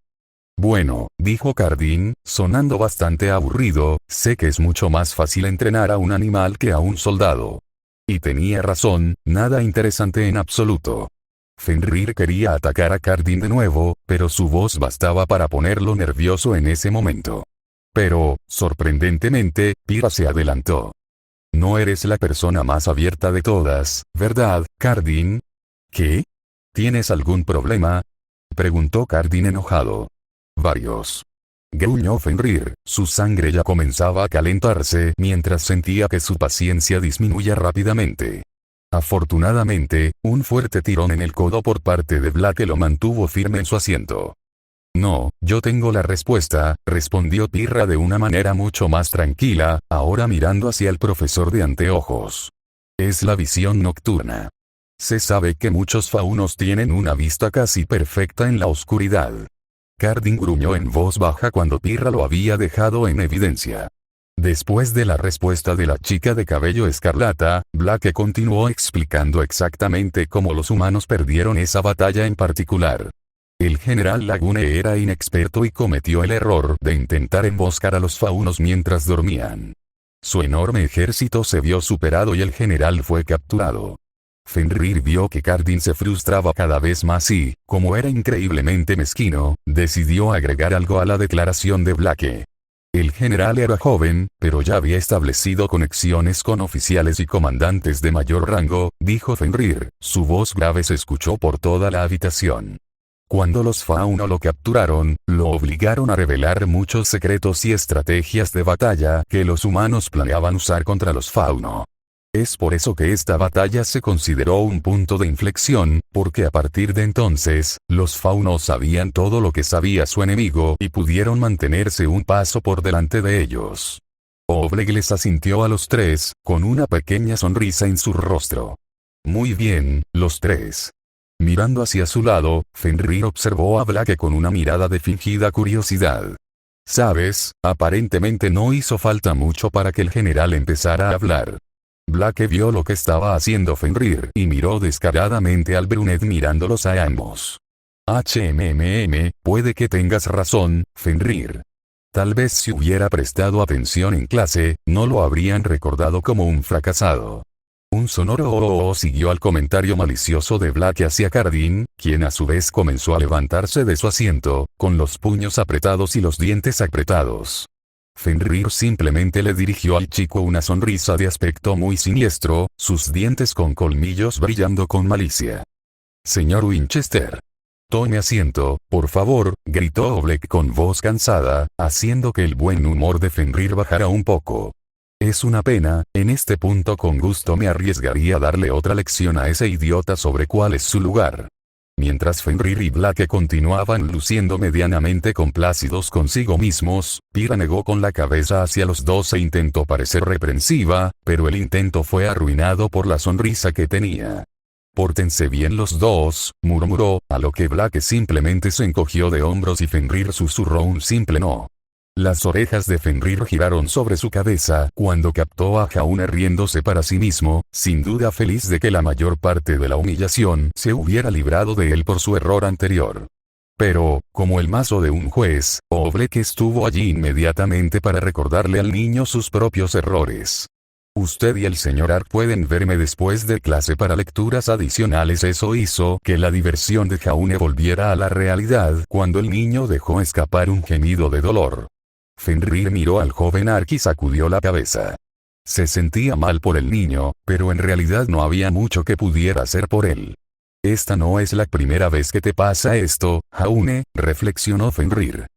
Bueno, dijo Cardin, sonando bastante aburrido, sé que es mucho más fácil entrenar a un animal que a un soldado. Y tenía razón, nada interesante en absoluto. Fenrir quería atacar a Cardin de nuevo, pero su voz bastaba para ponerlo nervioso en ese momento. Pero, sorprendentemente, Pyrrha se adelantó. No eres la persona más abierta de todas, ¿verdad, Cardin? ¿Qué? ¿Tienes algún problema? Preguntó Cardin enojado. Varios. Gruñó Fenrir, su sangre ya comenzaba a calentarse mientras sentía que su paciencia disminuía rápidamente. Afortunadamente, un fuerte tirón en el codo por parte de Blake lo mantuvo firme en su asiento. No, yo tengo la respuesta, respondió Pyrrha de una manera mucho más tranquila, ahora mirando hacia el profesor de anteojos. Es la visión nocturna. Se sabe que muchos faunos tienen una vista casi perfecta en la oscuridad. Cardin gruñó en voz baja cuando Pyrrha lo había dejado en evidencia. Después de la respuesta de la chica de cabello escarlata, Blake continuó explicando exactamente cómo los humanos perdieron esa batalla en particular. El general Lagune era inexperto y cometió el error de intentar emboscar a los faunos mientras dormían. Su enorme ejército se vio superado y el general fue capturado. Fenrir vio que Cardin se frustraba cada vez más y, como era increíblemente mezquino, decidió agregar algo a la declaración de Blake. El general era joven, pero ya había establecido conexiones con oficiales y comandantes de mayor rango, dijo Fenrir, su voz grave se escuchó por toda la habitación. Cuando los fauno lo capturaron, lo obligaron a revelar muchos secretos y estrategias de batalla que los humanos planeaban usar contra los fauno. Es por eso que esta batalla se consideró un punto de inflexión, porque a partir de entonces, los faunos sabían todo lo que sabía su enemigo y pudieron mantenerse un paso por delante de ellos. Oleg les asintió a los tres, con una pequeña sonrisa en su rostro. Muy bien, los tres. Mirando hacia su lado, Fenrir observó a Blake con una mirada de fingida curiosidad. Sabes, aparentemente no hizo falta mucho para que el general empezara a hablar. Blake vio lo que estaba haciendo Fenrir y miró descaradamente al brunet mirándolos a ambos. Puede que tengas razón, Fenrir. Tal vez si hubiera prestado atención en clase, no lo habrían recordado como un fracasado. Un sonoro "oh" siguió al comentario malicioso de Blake hacia Cardin, quien a su vez comenzó a levantarse de su asiento, con los puños apretados y los dientes apretados. Fenrir simplemente le dirigió al chico una sonrisa de aspecto muy siniestro, sus dientes con colmillos brillando con malicia. Señor Winchester. Tome asiento, por favor, gritó Oleg con voz cansada, haciendo que el buen humor de Fenrir bajara un poco. Es una pena, en este punto con gusto me arriesgaría a darle otra lección a ese idiota sobre cuál es su lugar. Mientras Fenrir y Blake continuaban luciendo medianamente complácidos consigo mismos, Pyrrha negó con la cabeza hacia los dos e intentó parecer reprensiva, pero el intento fue arruinado por la sonrisa que tenía. Pórtense bien los dos, murmuró, a lo que Blake simplemente se encogió de hombros y Fenrir susurró un simple no. Las orejas de Fenrir giraron sobre su cabeza cuando captó a Jaune riéndose para sí mismo, sin duda feliz de que la mayor parte de la humillación se hubiera librado de él por su error anterior. Pero, como el mazo de un juez, Oleg estuvo allí inmediatamente para recordarle al niño sus propios errores. Usted y el señor Ark pueden verme después de clase para lecturas adicionales. Eso hizo que la diversión de Jaune volviera a la realidad cuando el niño dejó escapar un gemido de dolor. Fenrir miró al joven Ark y sacudió la cabeza. Se sentía mal por el niño, pero en realidad no había mucho que pudiera hacer por él. Esta no es la primera vez que te pasa esto, Jaune, reflexionó Fenrir.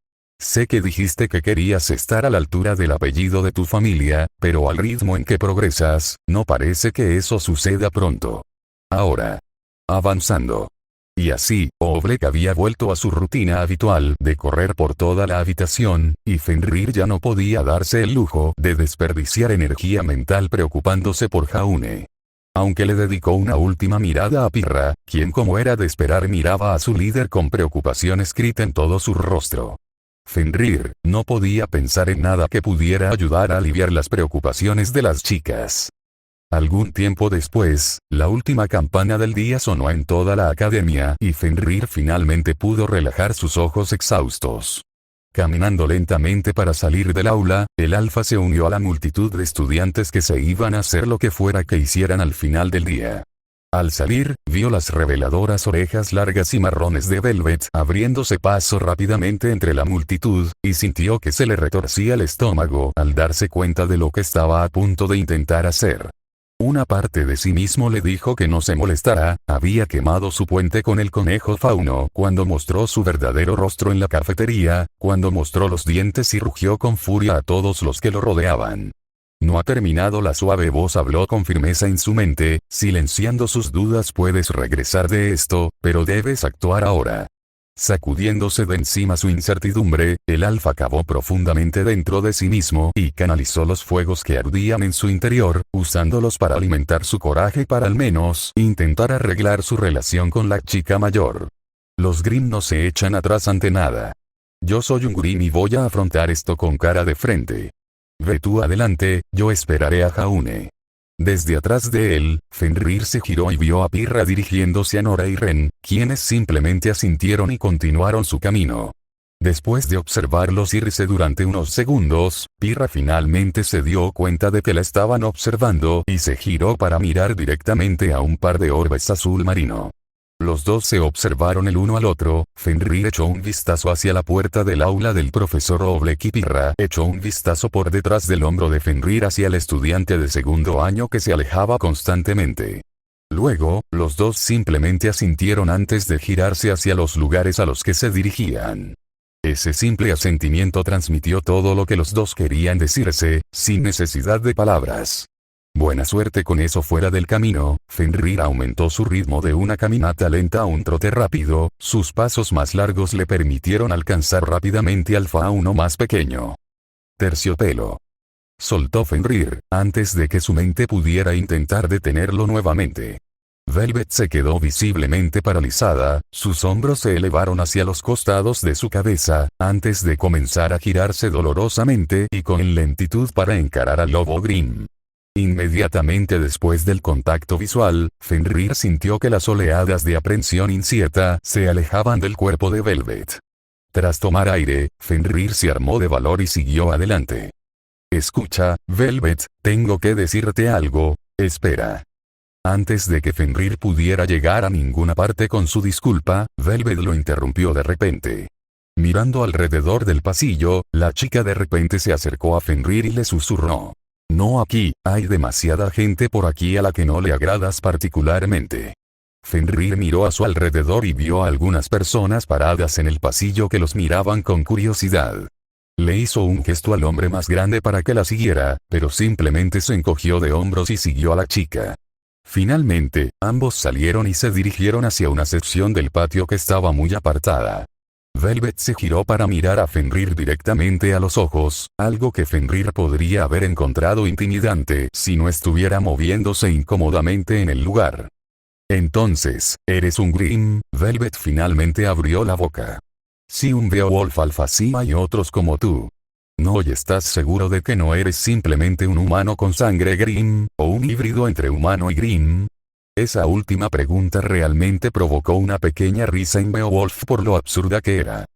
Sé que dijiste que querías estar a la altura del apellido de tu familia, pero al ritmo en que progresas, no parece que eso suceda pronto. Ahora. Avanzando. Y así, Oleg había vuelto a su rutina habitual de correr por toda la habitación, y Fenrir ya no podía darse el lujo de desperdiciar energía mental preocupándose por Jaune. Aunque le dedicó una última mirada a Pyrrha, quien como era de esperar miraba a su líder con preocupación escrita en todo su rostro. Fenrir no podía pensar en nada que pudiera ayudar a aliviar las preocupaciones de las chicas. Algún tiempo después, la última campana del día sonó en toda la academia y Fenrir finalmente pudo relajar sus ojos exhaustos. Caminando lentamente para salir del aula, el alfa se unió a la multitud de estudiantes que se iban a hacer lo que fuera que hicieran al final del día. Al salir, vio las reveladoras orejas largas y marrones de Velvet abriéndose paso rápidamente entre la multitud, y sintió que se le retorcía el estómago al darse cuenta de lo que estaba a punto de intentar hacer. Una parte de sí mismo le dijo que no se molestara, había quemado su puente con el conejo Fauno cuando mostró su verdadero rostro en la cafetería, cuando mostró los dientes y rugió con furia a todos los que lo rodeaban. No ha terminado, la suave voz habló con firmeza en su mente, silenciando sus dudas. Puedes regresar de esto, pero debes actuar ahora. Sacudiéndose de encima su incertidumbre, el alfa cavó profundamente dentro de sí mismo y canalizó los fuegos que ardían en su interior, usándolos para alimentar su coraje para al menos intentar arreglar su relación con la chica mayor. Los Grimm no se echan atrás ante nada. Yo soy un Grimm y voy a afrontar esto con cara de frente. Ve tú adelante, yo esperaré a Jaune. Desde atrás de él, Fenrir se giró y vio a Pirra dirigiéndose a Nora y Ren, quienes simplemente asintieron y continuaron su camino. Después de observarlos irse durante unos segundos, Pirra finalmente se dio cuenta de que la estaban observando y se giró para mirar directamente a un par de orbes azul marino. Los dos se observaron el uno al otro. Fenrir echó un vistazo hacia la puerta del aula del profesor Oblek y Pirra echó un vistazo por detrás del hombro de Fenrir hacia el estudiante de segundo año que se alejaba constantemente. Luego, los dos simplemente asintieron antes de girarse hacia los lugares a los que se dirigían. Ese simple asentimiento transmitió todo lo que los dos querían decirse, sin necesidad de palabras. Buena suerte con eso fuera del camino. Fenrir aumentó su ritmo de una caminata lenta a un trote rápido, sus pasos más largos le permitieron alcanzar rápidamente al fauno más pequeño. Terciopelo. Soltó Fenrir, antes de que su mente pudiera intentar detenerlo nuevamente. Velvet se quedó visiblemente paralizada, sus hombros se elevaron hacia los costados de su cabeza, antes de comenzar a girarse dolorosamente y con lentitud para encarar al lobo Grimm. Inmediatamente después del contacto visual, Fenrir sintió que las oleadas de aprensión incierta se alejaban del cuerpo de Velvet. Tras tomar aire, Fenrir se armó de valor y siguió adelante. Escucha, Velvet, tengo que decirte algo, espera. Antes de que Fenrir pudiera llegar a ninguna parte con su disculpa, Velvet lo interrumpió de repente. Mirando alrededor del pasillo, la chica de repente se acercó a Fenrir y le susurró. No aquí, hay demasiada gente por aquí a la que no le agradas particularmente. Fenrir miró a su alrededor y vio a algunas personas paradas en el pasillo que los miraban con curiosidad. Le hizo un gesto al hombre más grande para que la siguiera, pero simplemente se encogió de hombros y siguió a la chica. Finalmente, ambos salieron y se dirigieron hacia una sección del patio que estaba muy apartada. Velvet se giró para mirar a Fenrir directamente a los ojos, algo que Fenrir podría haber encontrado intimidante si no estuviera moviéndose incómodamente en el lugar. Entonces, ¿eres un Grimm? Velvet finalmente abrió la boca. Sí, un Beowulf alfa, sí hay otros como tú. ¿No y estás seguro de que no eres simplemente un humano con sangre Grimm, o un híbrido entre humano y Grimm? Esa última pregunta realmente provocó una pequeña risa en Beowulf por lo absurda que era.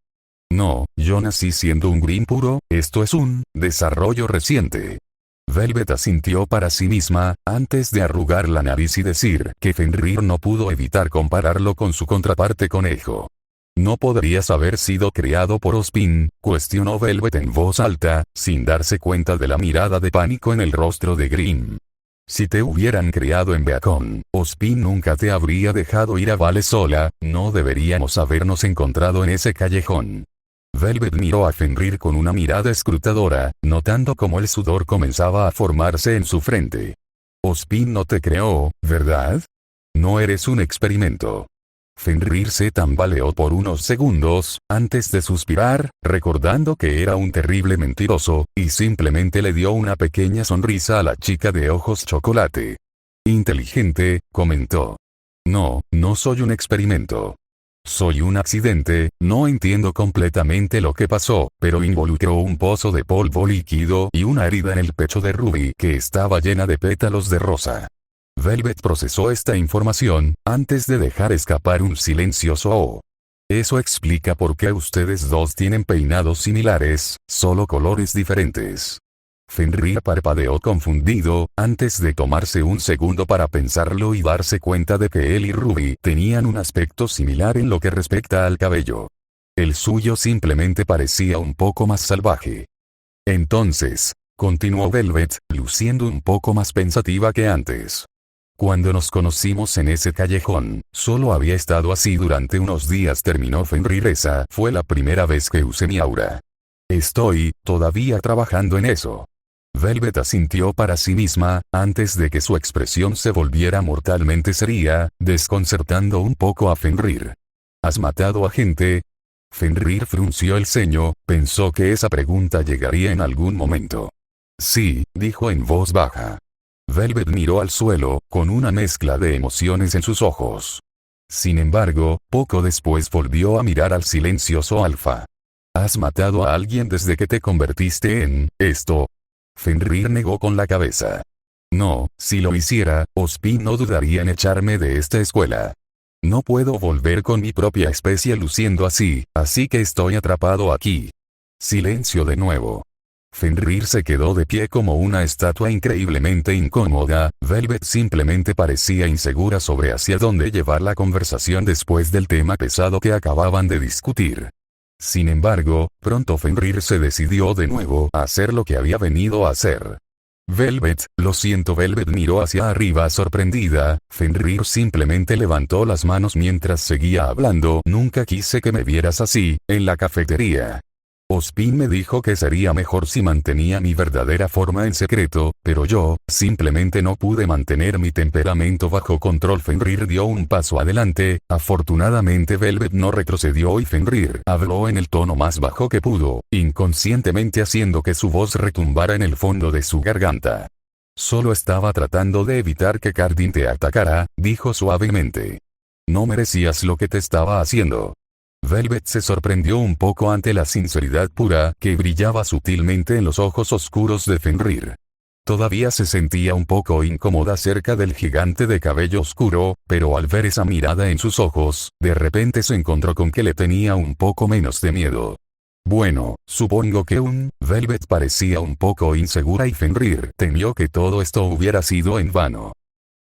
No, yo nací siendo un Grimm puro, esto es un desarrollo reciente. Velvet asintió para sí misma, antes de arrugar la nariz y decir que Fenrir no pudo evitar compararlo con su contraparte conejo. ¿No podrías haber sido criado por Ozpin?, cuestionó Velvet en voz alta, sin darse cuenta de la mirada de pánico en el rostro de Grimm. Si te hubieran criado en Beacon, Ozpin nunca te habría dejado ir a Vale sola, no deberíamos habernos encontrado en ese callejón. Velvet miró a Fenrir con una mirada escrutadora, notando cómo el sudor comenzaba a formarse en su frente. Ozpin no te creó, ¿verdad? No eres un experimento. Fenrir se tambaleó por unos segundos, antes de suspirar, recordando que era un terrible mentiroso, y simplemente le dio una pequeña sonrisa a la chica de ojos chocolate. Inteligente, comentó. No, no soy un experimento. Soy un accidente, no entiendo completamente lo que pasó, pero involucró un pozo de polvo líquido y una herida en el pecho de Ruby que estaba llena de pétalos de rosa. Velvet procesó esta información, antes de dejar escapar un silencioso "oh". Eso explica por qué ustedes dos tienen peinados similares, solo colores diferentes. Fenrir parpadeó confundido, antes de tomarse un segundo para pensarlo y darse cuenta de que él y Ruby tenían un aspecto similar en lo que respecta al cabello. El suyo simplemente parecía un poco más salvaje. Entonces, continuó Velvet, luciendo un poco más pensativa que antes. Cuando nos conocimos en ese callejón, solo había estado así durante unos días, terminó Fenrir. Esa fue la primera vez que usé mi aura. Estoy todavía trabajando en eso. Velvet asintió para sí misma, antes de que su expresión se volviera mortalmente seria, desconcertando un poco a Fenrir. ¿Has matado a gente? Fenrir frunció el ceño, pensó que esa pregunta llegaría en algún momento. Sí, dijo en voz baja. Velvet miró al suelo, con una mezcla de emociones en sus ojos. Sin embargo, poco después volvió a mirar al silencioso Alfa. ¿Has matado a alguien desde que te convertiste en esto? Fenrir negó con la cabeza. No, si lo hiciera, Ozpin no dudaría en echarme de esta escuela. No puedo volver con mi propia especie luciendo así que estoy atrapado aquí. Silencio de nuevo. Fenrir se quedó de pie como una estatua increíblemente incómoda. Velvet simplemente parecía insegura sobre hacia dónde llevar la conversación después del tema pesado que acababan de discutir. Sin embargo, pronto Fenrir se decidió de nuevo a hacer lo que había venido a hacer. Velvet, lo siento. Velvet miró hacia arriba sorprendida. Fenrir simplemente levantó las manos mientras seguía hablando. Nunca quise que me vieras así, en la cafetería. Ozpin me dijo que sería mejor si mantenía mi verdadera forma en secreto, pero yo, simplemente no pude mantener mi temperamento bajo control. Fenrir dio un paso adelante, afortunadamente Velvet no retrocedió y Fenrir habló en el tono más bajo que pudo, inconscientemente haciendo que su voz retumbara en el fondo de su garganta. Solo estaba tratando de evitar que Cardin te atacara, dijo suavemente. No merecías lo que te estaba haciendo. Velvet se sorprendió un poco ante la sinceridad pura que brillaba sutilmente en los ojos oscuros de Fenrir. Todavía se sentía un poco incómoda cerca del gigante de cabello oscuro, pero al ver esa mirada en sus ojos, de repente se encontró con que le tenía un poco menos de miedo. Bueno, supongo que Velvet parecía un poco insegura y Fenrir temió que todo esto hubiera sido en vano.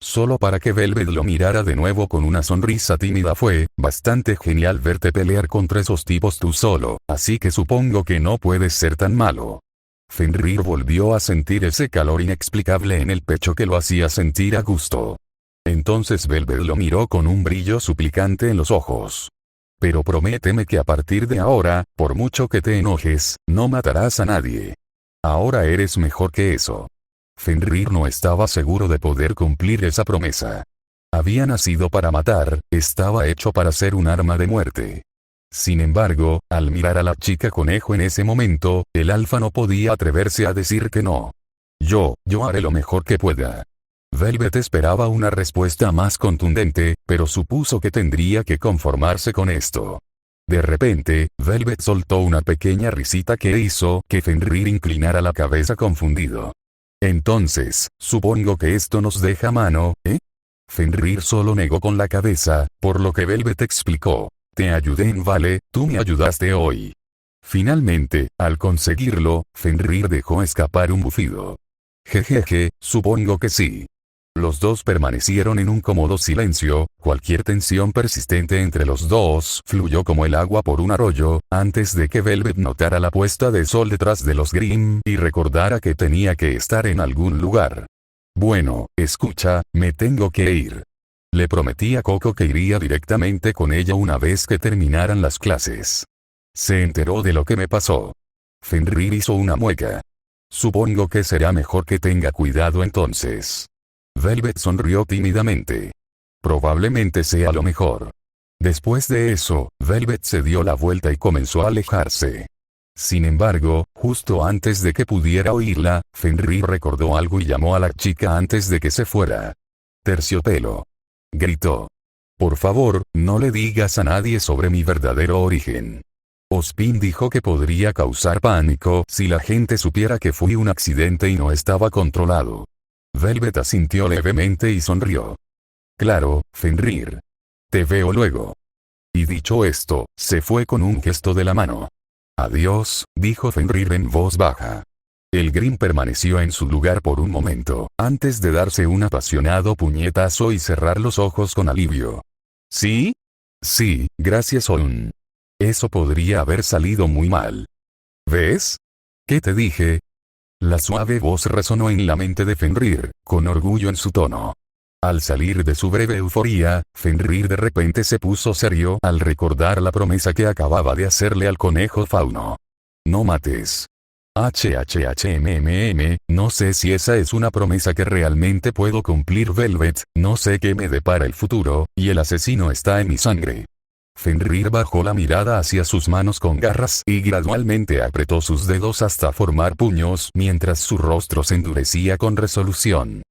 Solo para que Velvet lo mirara de nuevo con una sonrisa tímida. Fue bastante genial verte pelear contra esos tipos tú solo, así que supongo que no puedes ser tan malo. Fenrir volvió a sentir ese calor inexplicable en el pecho que lo hacía sentir a gusto. Entonces Velvet lo miró con un brillo suplicante en los ojos. Pero prométeme que a partir de ahora, por mucho que te enojes, no matarás a nadie. Ahora eres mejor que eso. Fenrir no estaba seguro de poder cumplir esa promesa. Había nacido para matar, estaba hecho para ser un arma de muerte. Sin embargo, al mirar a la chica conejo en ese momento, el Alfa no podía atreverse a decir que no. Yo haré lo mejor que pueda. Velvet esperaba una respuesta más contundente, pero supuso que tendría que conformarse con esto. De repente, Velvet soltó una pequeña risita que hizo que Fenrir inclinara la cabeza confundido. Entonces, supongo que esto nos deja mano, ¿eh? Fenrir solo negó con la cabeza, por lo que Velvet explicó. Te ayudé en Vale, tú me ayudaste hoy. Finalmente, al conseguirlo, Fenrir dejó escapar un bufido. Jejeje, supongo que sí. Los dos permanecieron en un cómodo silencio, cualquier tensión persistente entre los dos fluyó como el agua por un arroyo, antes de que Velvet notara la puesta de sol detrás de los Grimm y recordara que tenía que estar en algún lugar. Bueno, escucha, me tengo que ir. Le prometí a Coco que iría directamente con ella una vez que terminaran las clases. Se enteró de lo que me pasó. Fenrir hizo una mueca. Supongo que será mejor que tenga cuidado entonces. Velvet sonrió tímidamente. Probablemente sea lo mejor. Después de eso, Velvet se dio la vuelta y comenzó a alejarse. Sin embargo, justo antes de que pudiera oírla, Fenrir recordó algo y llamó a la chica antes de que se fuera. Terciopelo. Gritó. Por favor, no le digas a nadie sobre mi verdadero origen. Ozpin dijo que podría causar pánico si la gente supiera que fui un accidente y no estaba controlado. Velvet asintió levemente y sonrió. Claro, Fenrir. Te veo luego. Y dicho esto, se fue con un gesto de la mano. Adiós, dijo Fenrir en voz baja. El Grim permaneció en su lugar por un momento, antes de darse un apasionado puñetazo y cerrar los ojos con alivio. ¿Sí? Sí, gracias Olm. Eso podría haber salido muy mal. ¿Ves? ¿Qué te dije? La suave voz resonó en la mente de Fenrir, con orgullo en su tono. Al salir de su breve euforía, Fenrir de repente se puso serio al recordar la promesa que acababa de hacerle al conejo Fauno. No mates. No sé si esa es una promesa que realmente puedo cumplir Velvet, no sé qué me depara el futuro, y el asesino está en mi sangre. Fenrir bajó la mirada hacia sus manos con garras y gradualmente apretó sus dedos hasta formar puños mientras su rostro se endurecía con resolución.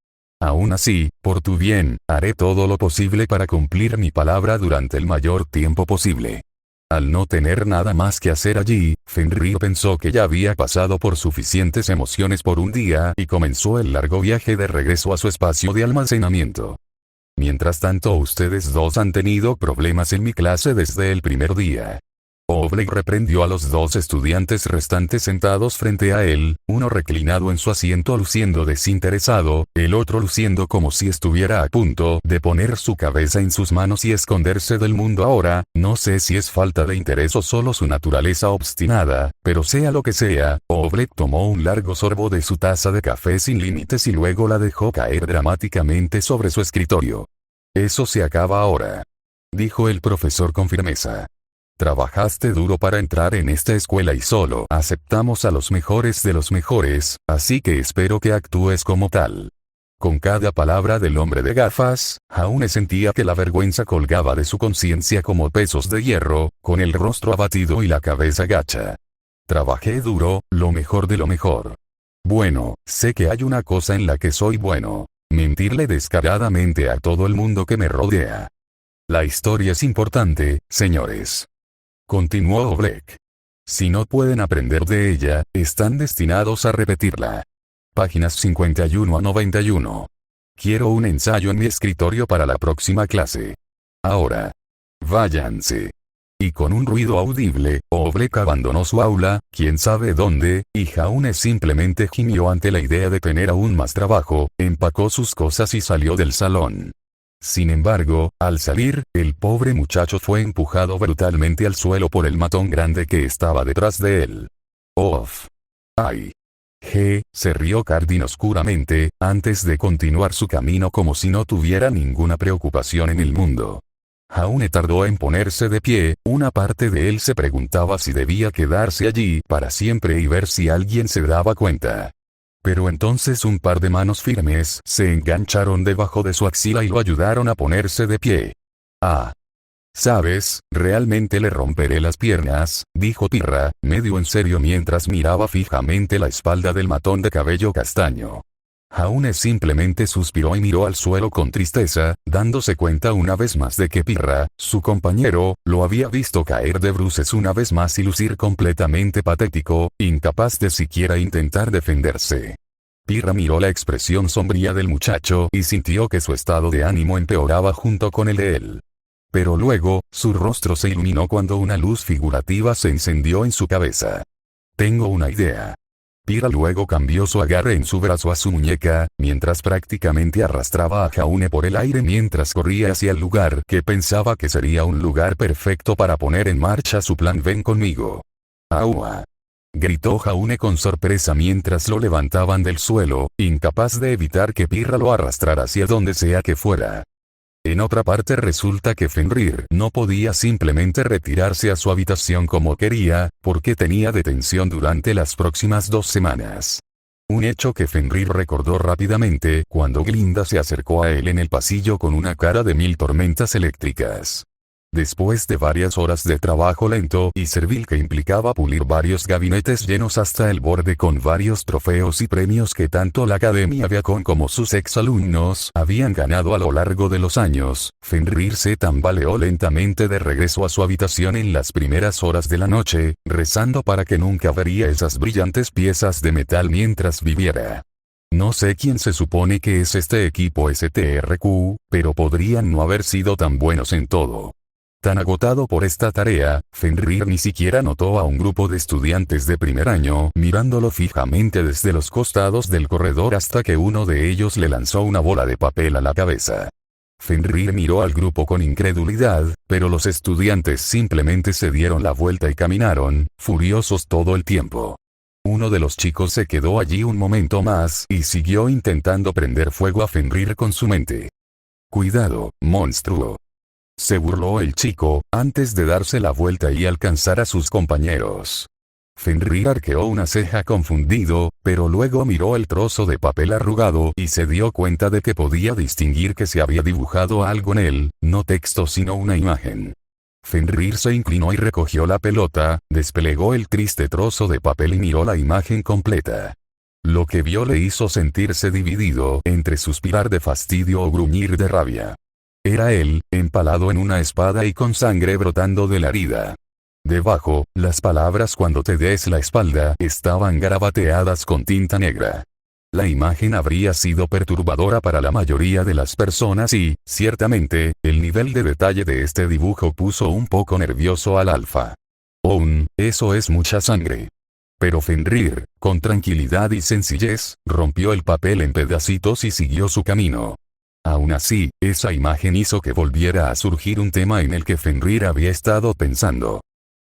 Aún así, por tu bien, haré todo lo posible para cumplir mi palabra durante el mayor tiempo posible. Al no tener nada más que hacer allí, Fenrir pensó que ya había pasado por suficientes emociones por un día y comenzó el largo viaje de regreso a su espacio de almacenamiento. Mientras tanto, ustedes dos han tenido problemas en mi clase desde el primer día. Oblek reprendió a los dos estudiantes restantes sentados frente a él, uno reclinado en su asiento luciendo desinteresado, el otro luciendo como si estuviera a punto de poner su cabeza en sus manos y esconderse del mundo ahora. No sé si es falta de interés o solo su naturaleza obstinada, pero sea lo que sea, Oblek tomó un largo sorbo de su taza de café sin límites y luego la dejó caer dramáticamente sobre su escritorio. Eso se acaba ahora, dijo el profesor con firmeza. Trabajaste duro para entrar en esta escuela y solo aceptamos a los mejores de los mejores, así que espero que actúes como tal. Con cada palabra del hombre de gafas, Jaune sentía que la vergüenza colgaba de su conciencia como pesos de hierro, con el rostro abatido y la cabeza gacha. Trabajé duro, lo mejor de lo mejor. Bueno, sé que hay una cosa en la que soy bueno. Mentirle descaradamente a todo el mundo que me rodea. La historia es importante, señores. Continuó Oblek. Si no pueden aprender de ella, están destinados a repetirla. Páginas 51 a 91. Quiero un ensayo en mi escritorio para la próxima clase. Ahora. Váyanse. Y con un ruido audible, Oblek abandonó su aula, quién sabe dónde, y Jaune simplemente gimió ante la idea de tener aún más trabajo, empacó sus cosas y salió del salón. Sin embargo, al salir, el pobre muchacho fue empujado brutalmente al suelo por el matón grande que estaba detrás de él. ¡Off! ¡Ay! Se rió Cardin oscuramente, antes de continuar su camino como si no tuviera ninguna preocupación en el mundo. Jaune tardó en ponerse de pie, una parte de él se preguntaba si debía quedarse allí para siempre y ver si alguien se daba cuenta. Pero entonces un par de manos firmes se engancharon debajo de su axila y lo ayudaron a ponerse de pie. Ah. ¿Sabes? Realmente le romperé las piernas, dijo Pirra, medio en serio mientras miraba fijamente la espalda del matón de cabello castaño. Jaune simplemente suspiró y miró al suelo con tristeza, dándose cuenta una vez más de que Pirra, su compañero, lo había visto caer de bruces una vez más y lucir completamente patético, incapaz de siquiera intentar defenderse. Pirra miró la expresión sombría del muchacho y sintió que su estado de ánimo empeoraba junto con el de él. Pero luego, su rostro se iluminó cuando una luz figurativa se encendió en su cabeza. Tengo una idea. Pirra luego cambió su agarre en su brazo a su muñeca, mientras prácticamente arrastraba a Jaune por el aire mientras corría hacia el lugar que pensaba que sería un lugar perfecto para poner en marcha su plan. Ven conmigo. ¡Aua! Gritó Jaune con sorpresa mientras lo levantaban del suelo, incapaz de evitar que Pirra lo arrastrara hacia donde sea que fuera. En otra parte resulta que Fenrir no podía simplemente retirarse a su habitación como quería, porque tenía detención durante las próximas 2 semanas. Un hecho que Fenrir recordó rápidamente cuando Glinda se acercó a él en el pasillo con una cara de 1000 tormentas eléctricas. Después de varias horas de trabajo lento y servil que implicaba pulir varios gabinetes llenos hasta el borde con varios trofeos y premios que tanto la Academia Viacom como sus exalumnos habían ganado a lo largo de los años, Fenrir se tambaleó lentamente de regreso a su habitación en las primeras horas de la noche, rezando para que nunca vería esas brillantes piezas de metal mientras viviera. No sé quién se supone que es este equipo STRQ, pero podrían no haber sido tan buenos en todo. Tan agotado por esta tarea, Fenrir ni siquiera notó a un grupo de estudiantes de primer año mirándolo fijamente desde los costados del corredor hasta que uno de ellos le lanzó una bola de papel a la cabeza. Fenrir miró al grupo con incredulidad, pero los estudiantes simplemente se dieron la vuelta y caminaron, furiosos todo el tiempo. Uno de los chicos se quedó allí un momento más y siguió intentando prender fuego a Fenrir con su mente. «Cuidado, monstruo», se burló el chico, antes de darse la vuelta y alcanzar a sus compañeros. Fenrir arqueó una ceja confundido, pero luego miró el trozo de papel arrugado y se dio cuenta de que podía distinguir que se había dibujado algo en él, no texto sino una imagen. Fenrir se inclinó y recogió la pelota, desplegó el triste trozo de papel y miró la imagen completa. Lo que vio le hizo sentirse dividido entre suspirar de fastidio o gruñir de rabia. Era él, empalado en una espada y con sangre brotando de la herida. Debajo, las palabras «cuando te des la espalda» estaban garabateadas con tinta negra. La imagen habría sido perturbadora para la mayoría de las personas y, ciertamente, el nivel de detalle de este dibujo puso un poco nervioso al alfa. Eso es mucha sangre. Pero Fenrir, con tranquilidad y sencillez, rompió el papel en pedacitos y siguió su camino. Aún así, esa imagen hizo que volviera a surgir un tema en el que Fenrir había estado pensando.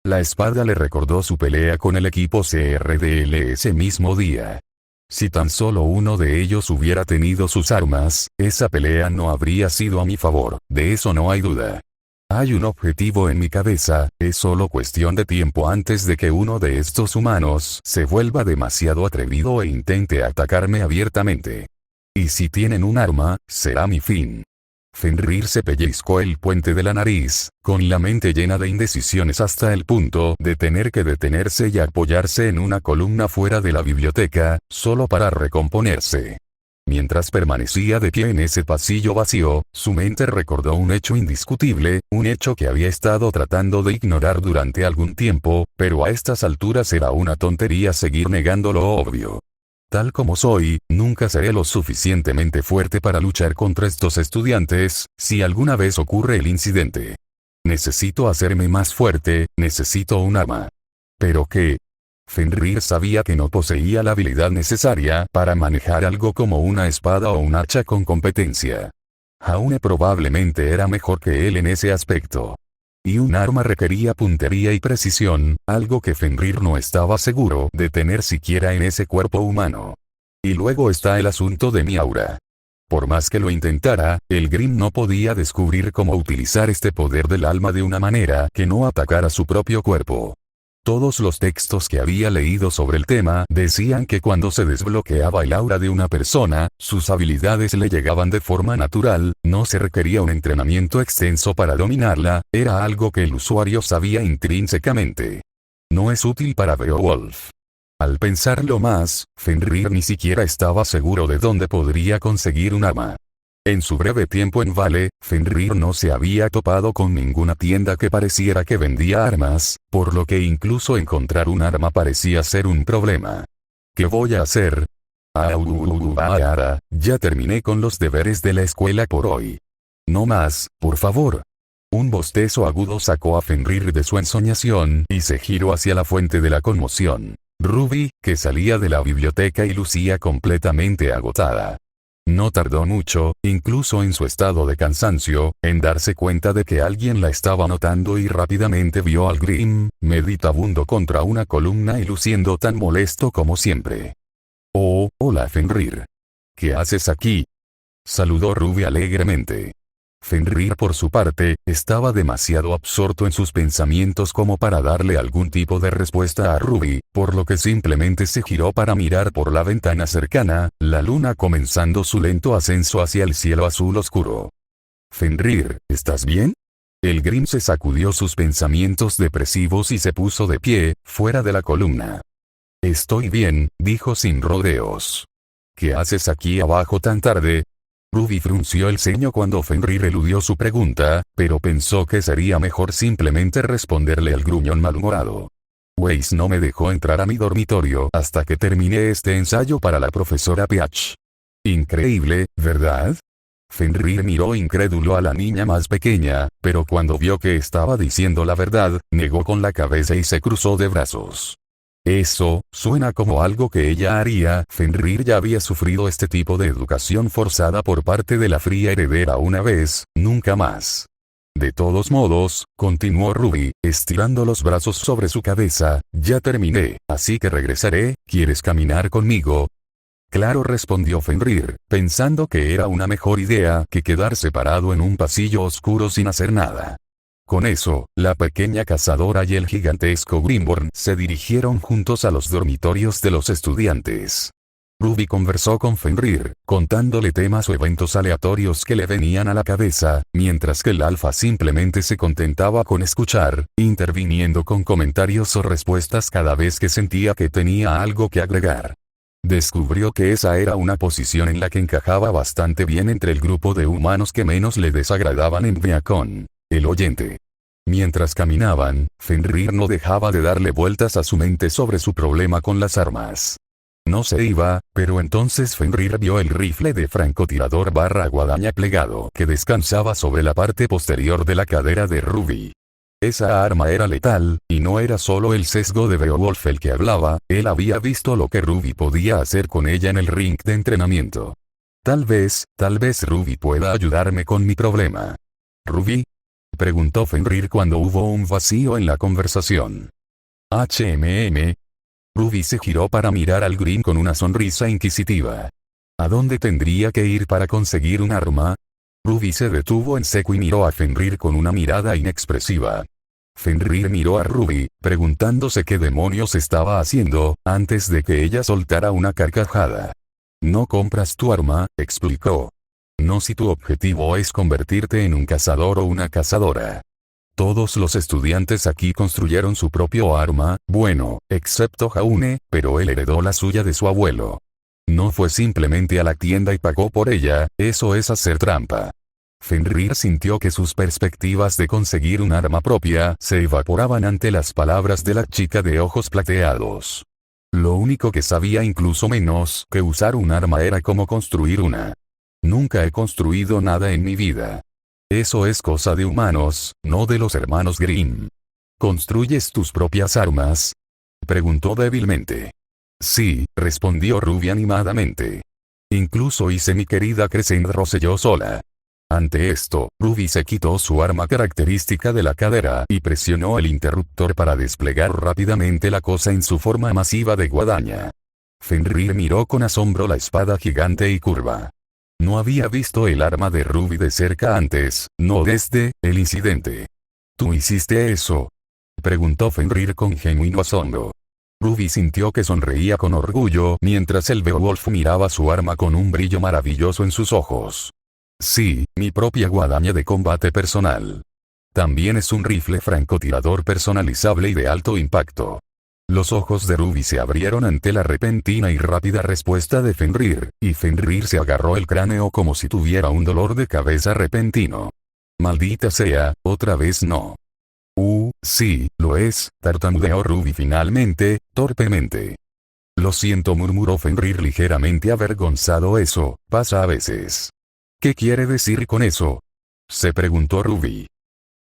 La espada le recordó su pelea con el equipo CRDL ese mismo día. Si tan solo uno de ellos hubiera tenido sus armas, esa pelea no habría sido a mi favor, de eso no hay duda. Hay un objetivo en mi cabeza, es solo cuestión de tiempo antes de que uno de estos humanos se vuelva demasiado atrevido e intente atacarme abiertamente. Y si tienen un arma, será mi fin. Fenrir se pellizcó el puente de la nariz, con la mente llena de indecisiones hasta el punto de tener que detenerse y apoyarse en una columna fuera de la biblioteca, solo para recomponerse. Mientras permanecía de pie en ese pasillo vacío, su mente recordó un hecho indiscutible, un hecho que había estado tratando de ignorar durante algún tiempo, pero a estas alturas era una tontería seguir negando lo obvio. Tal como soy, nunca seré lo suficientemente fuerte para luchar contra estos estudiantes, si alguna vez ocurre el incidente. Necesito hacerme más fuerte, necesito un arma. ¿Pero qué? Fenrir sabía que no poseía la habilidad necesaria para manejar algo como una espada o un hacha con competencia. Jaune probablemente era mejor que él en ese aspecto. Y un arma requería puntería y precisión, algo que Fenrir no estaba seguro de tener siquiera en ese cuerpo humano. Y luego está el asunto de mi aura. Por más que lo intentara, el Grimm no podía descubrir cómo utilizar este poder del alma de una manera que no atacara su propio cuerpo. Todos los textos que había leído sobre el tema decían que cuando se desbloqueaba el aura de una persona, sus habilidades le llegaban de forma natural, no se requería un entrenamiento extenso para dominarla, era algo que el usuario sabía intrínsecamente. No es útil para Beowulf. Al pensarlo más, Fenrir ni siquiera estaba seguro de dónde podría conseguir un arma. En su breve tiempo en Vale, Fenrir no se había topado con ninguna tienda que pareciera que vendía armas, por lo que incluso encontrar un arma parecía ser un problema. ¿Qué voy a hacer? Ya terminé con los deberes de la escuela por hoy. No más, por favor. Un bostezo agudo sacó a Fenrir de su ensoñación y se giró hacia la fuente de la conmoción. Ruby, que salía de la biblioteca y lucía completamente agotada. No tardó mucho, incluso en su estado de cansancio, en darse cuenta de que alguien la estaba notando y rápidamente vio al Grimm, meditabundo contra una columna y luciendo tan molesto como siempre. «Oh, hola Fenrir. ¿Qué haces aquí?», saludó Ruby alegremente. Fenrir por su parte, estaba demasiado absorto en sus pensamientos como para darle algún tipo de respuesta a Ruby, por lo que simplemente se giró para mirar por la ventana cercana, la luna comenzando su lento ascenso hacia el cielo azul oscuro. «Fenrir, ¿estás bien?», El Grimm se sacudió sus pensamientos depresivos y se puso de pie, fuera de la columna. Estoy bien, dijo sin rodeos. ¿Qué haces aquí abajo tan tarde? Ruby frunció el ceño cuando Fenrir eludió su pregunta, pero pensó que sería mejor simplemente responderle al gruñón malhumorado. Weiss no me dejó entrar a mi dormitorio hasta que terminé este ensayo para la profesora Peach. Increíble, ¿verdad? Fenrir miró incrédulo a la niña más pequeña, pero cuando vio que estaba diciendo la verdad, negó con la cabeza y se cruzó de brazos. Eso, suena como algo que ella haría. Fenrir ya había sufrido este tipo de educación forzada por parte de la fría heredera una vez, nunca más. De todos modos, continuó Ruby, estirando los brazos sobre su cabeza, ya terminé, así que regresaré. ¿Quieres caminar conmigo? Claro, respondió Fenrir, pensando que era una mejor idea que quedarse parado en un pasillo oscuro sin hacer nada. Con eso, la pequeña cazadora y el gigantesco Grimborn se dirigieron juntos a los dormitorios de los estudiantes. Ruby conversó con Fenrir, contándole temas o eventos aleatorios que le venían a la cabeza, mientras que el alfa simplemente se contentaba con escuchar, interviniendo con comentarios o respuestas cada vez que sentía que tenía algo que agregar. Descubrió que esa era una posición en la que encajaba bastante bien entre el grupo de humanos que menos le desagradaban en Viacon. El oyente. Mientras caminaban, Fenrir no dejaba de darle vueltas a su mente sobre su problema con las armas. No se iba, pero entonces Fenrir vio el rifle de francotirador guadaña plegado que descansaba sobre la parte posterior de la cadera de Ruby. Esa arma era letal, y no era solo el sesgo de Beowulf el que hablaba, él había visto lo que Ruby podía hacer con ella en el ring de entrenamiento. Tal vez Ruby pueda ayudarme con mi problema. ¿Ruby? Preguntó Fenrir cuando hubo un vacío en la conversación. Ruby se giró para mirar al Grimm con una sonrisa inquisitiva. ¿A dónde tendría que ir para conseguir un arma? Ruby se detuvo en seco y miró a Fenrir con una mirada inexpresiva. Fenrir miró a Ruby, preguntándose qué demonios estaba haciendo, antes de que ella soltara una carcajada. No compras tu arma, explicó. No si tu objetivo es convertirte en un cazador o una cazadora. Todos los estudiantes aquí construyeron su propio arma, bueno, excepto Jaune, pero él heredó la suya de su abuelo. No fue simplemente a la tienda y pagó por ella, eso es hacer trampa. Fenrir sintió que sus perspectivas de conseguir un arma propia se evaporaban ante las palabras de la chica de ojos plateados. Lo único que sabía, incluso menos que usar un arma, era cómo construir una. Nunca he construido nada en mi vida. Eso es cosa de humanos, no de los hermanos Grimm. ¿Construyes tus propias armas? Preguntó débilmente. Sí, respondió Ruby animadamente. Incluso hice mi querida Crescent Rose yo sola. Ante esto, Ruby se quitó su arma característica de la cadera y presionó el interruptor para desplegar rápidamente la cosa en su forma masiva de guadaña. Fenrir miró con asombro la espada gigante y curva. No había visto el arma de Ruby de cerca antes, no desde el incidente. ¿Tú hiciste eso? Preguntó Fenrir con genuino asombro. Ruby sintió que sonreía con orgullo mientras el Beowulf miraba su arma con un brillo maravilloso en sus ojos. Sí, mi propia guadaña de combate personal. También es un rifle francotirador personalizable y de alto impacto. Los ojos de Ruby se abrieron ante la repentina y rápida respuesta de Fenrir, y Fenrir se agarró el cráneo como si tuviera un dolor de cabeza repentino. Maldita sea, otra vez no. Sí, lo es, tartamudeó Ruby finalmente, torpemente. Lo siento, murmuró Fenrir ligeramente avergonzado. Eso pasa a veces. ¿Qué quiere decir con eso? Se preguntó Ruby.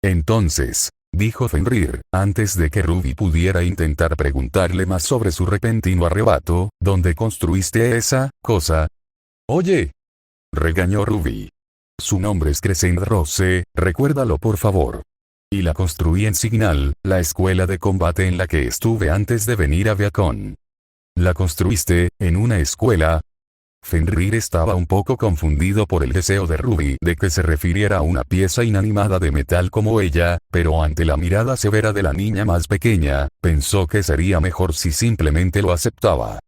Entonces, dijo Fenrir, antes de que Ruby pudiera intentar preguntarle más sobre su repentino arrebato, ¿dónde construiste esa cosa? Oye, regañó Ruby. Su nombre es Crescent Rose, recuérdalo por favor. Y la construí en Signal, la escuela de combate en la que estuve antes de venir a Viacon. ¿La construiste en una escuela? Fenrir estaba un poco confundido por el deseo de Ruby de que se refiriera a una pieza inanimada de metal como ella, pero ante la mirada severa de la niña más pequeña, pensó que sería mejor si simplemente lo aceptaba.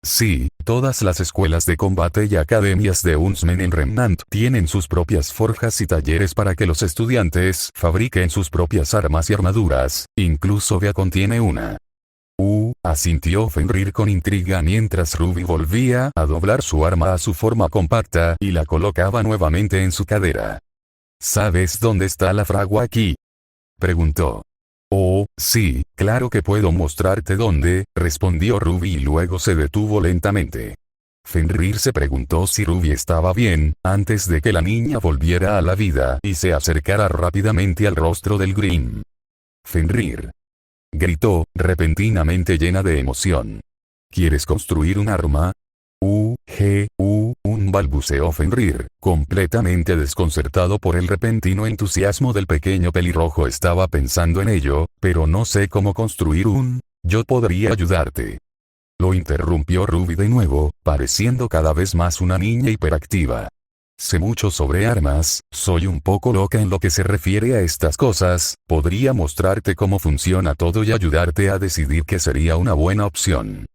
sí, todas las escuelas de combate y academias de Huntsmen en Remnant tienen sus propias forjas y talleres para que los estudiantes fabriquen sus propias armas y armaduras, incluso Beacon tiene una. Asintió Fenrir con intriga mientras Ruby volvía a doblar su arma a su forma compacta y la colocaba nuevamente en su cadera. ¿Sabes dónde está la fragua aquí?, preguntó. Oh, sí, claro que puedo mostrarte dónde, respondió Ruby y luego se detuvo lentamente. Fenrir se preguntó si Ruby estaba bien, antes de que la niña volviera a la vida y se acercara rápidamente al rostro del Grimm. Fenrir, gritó, repentinamente llena de emoción. ¿Quieres construir un arma? Balbuceó Fenrir, completamente desconcertado por el repentino entusiasmo del pequeño pelirrojo. Estaba pensando en ello, pero no sé cómo construir un. Yo podría ayudarte. Lo interrumpió Ruby de nuevo, pareciendo cada vez más una niña hiperactiva. Sé mucho sobre armas, soy un poco loca en lo que se refiere a estas cosas, podría mostrarte cómo funciona todo y ayudarte a decidir qué sería una buena opción.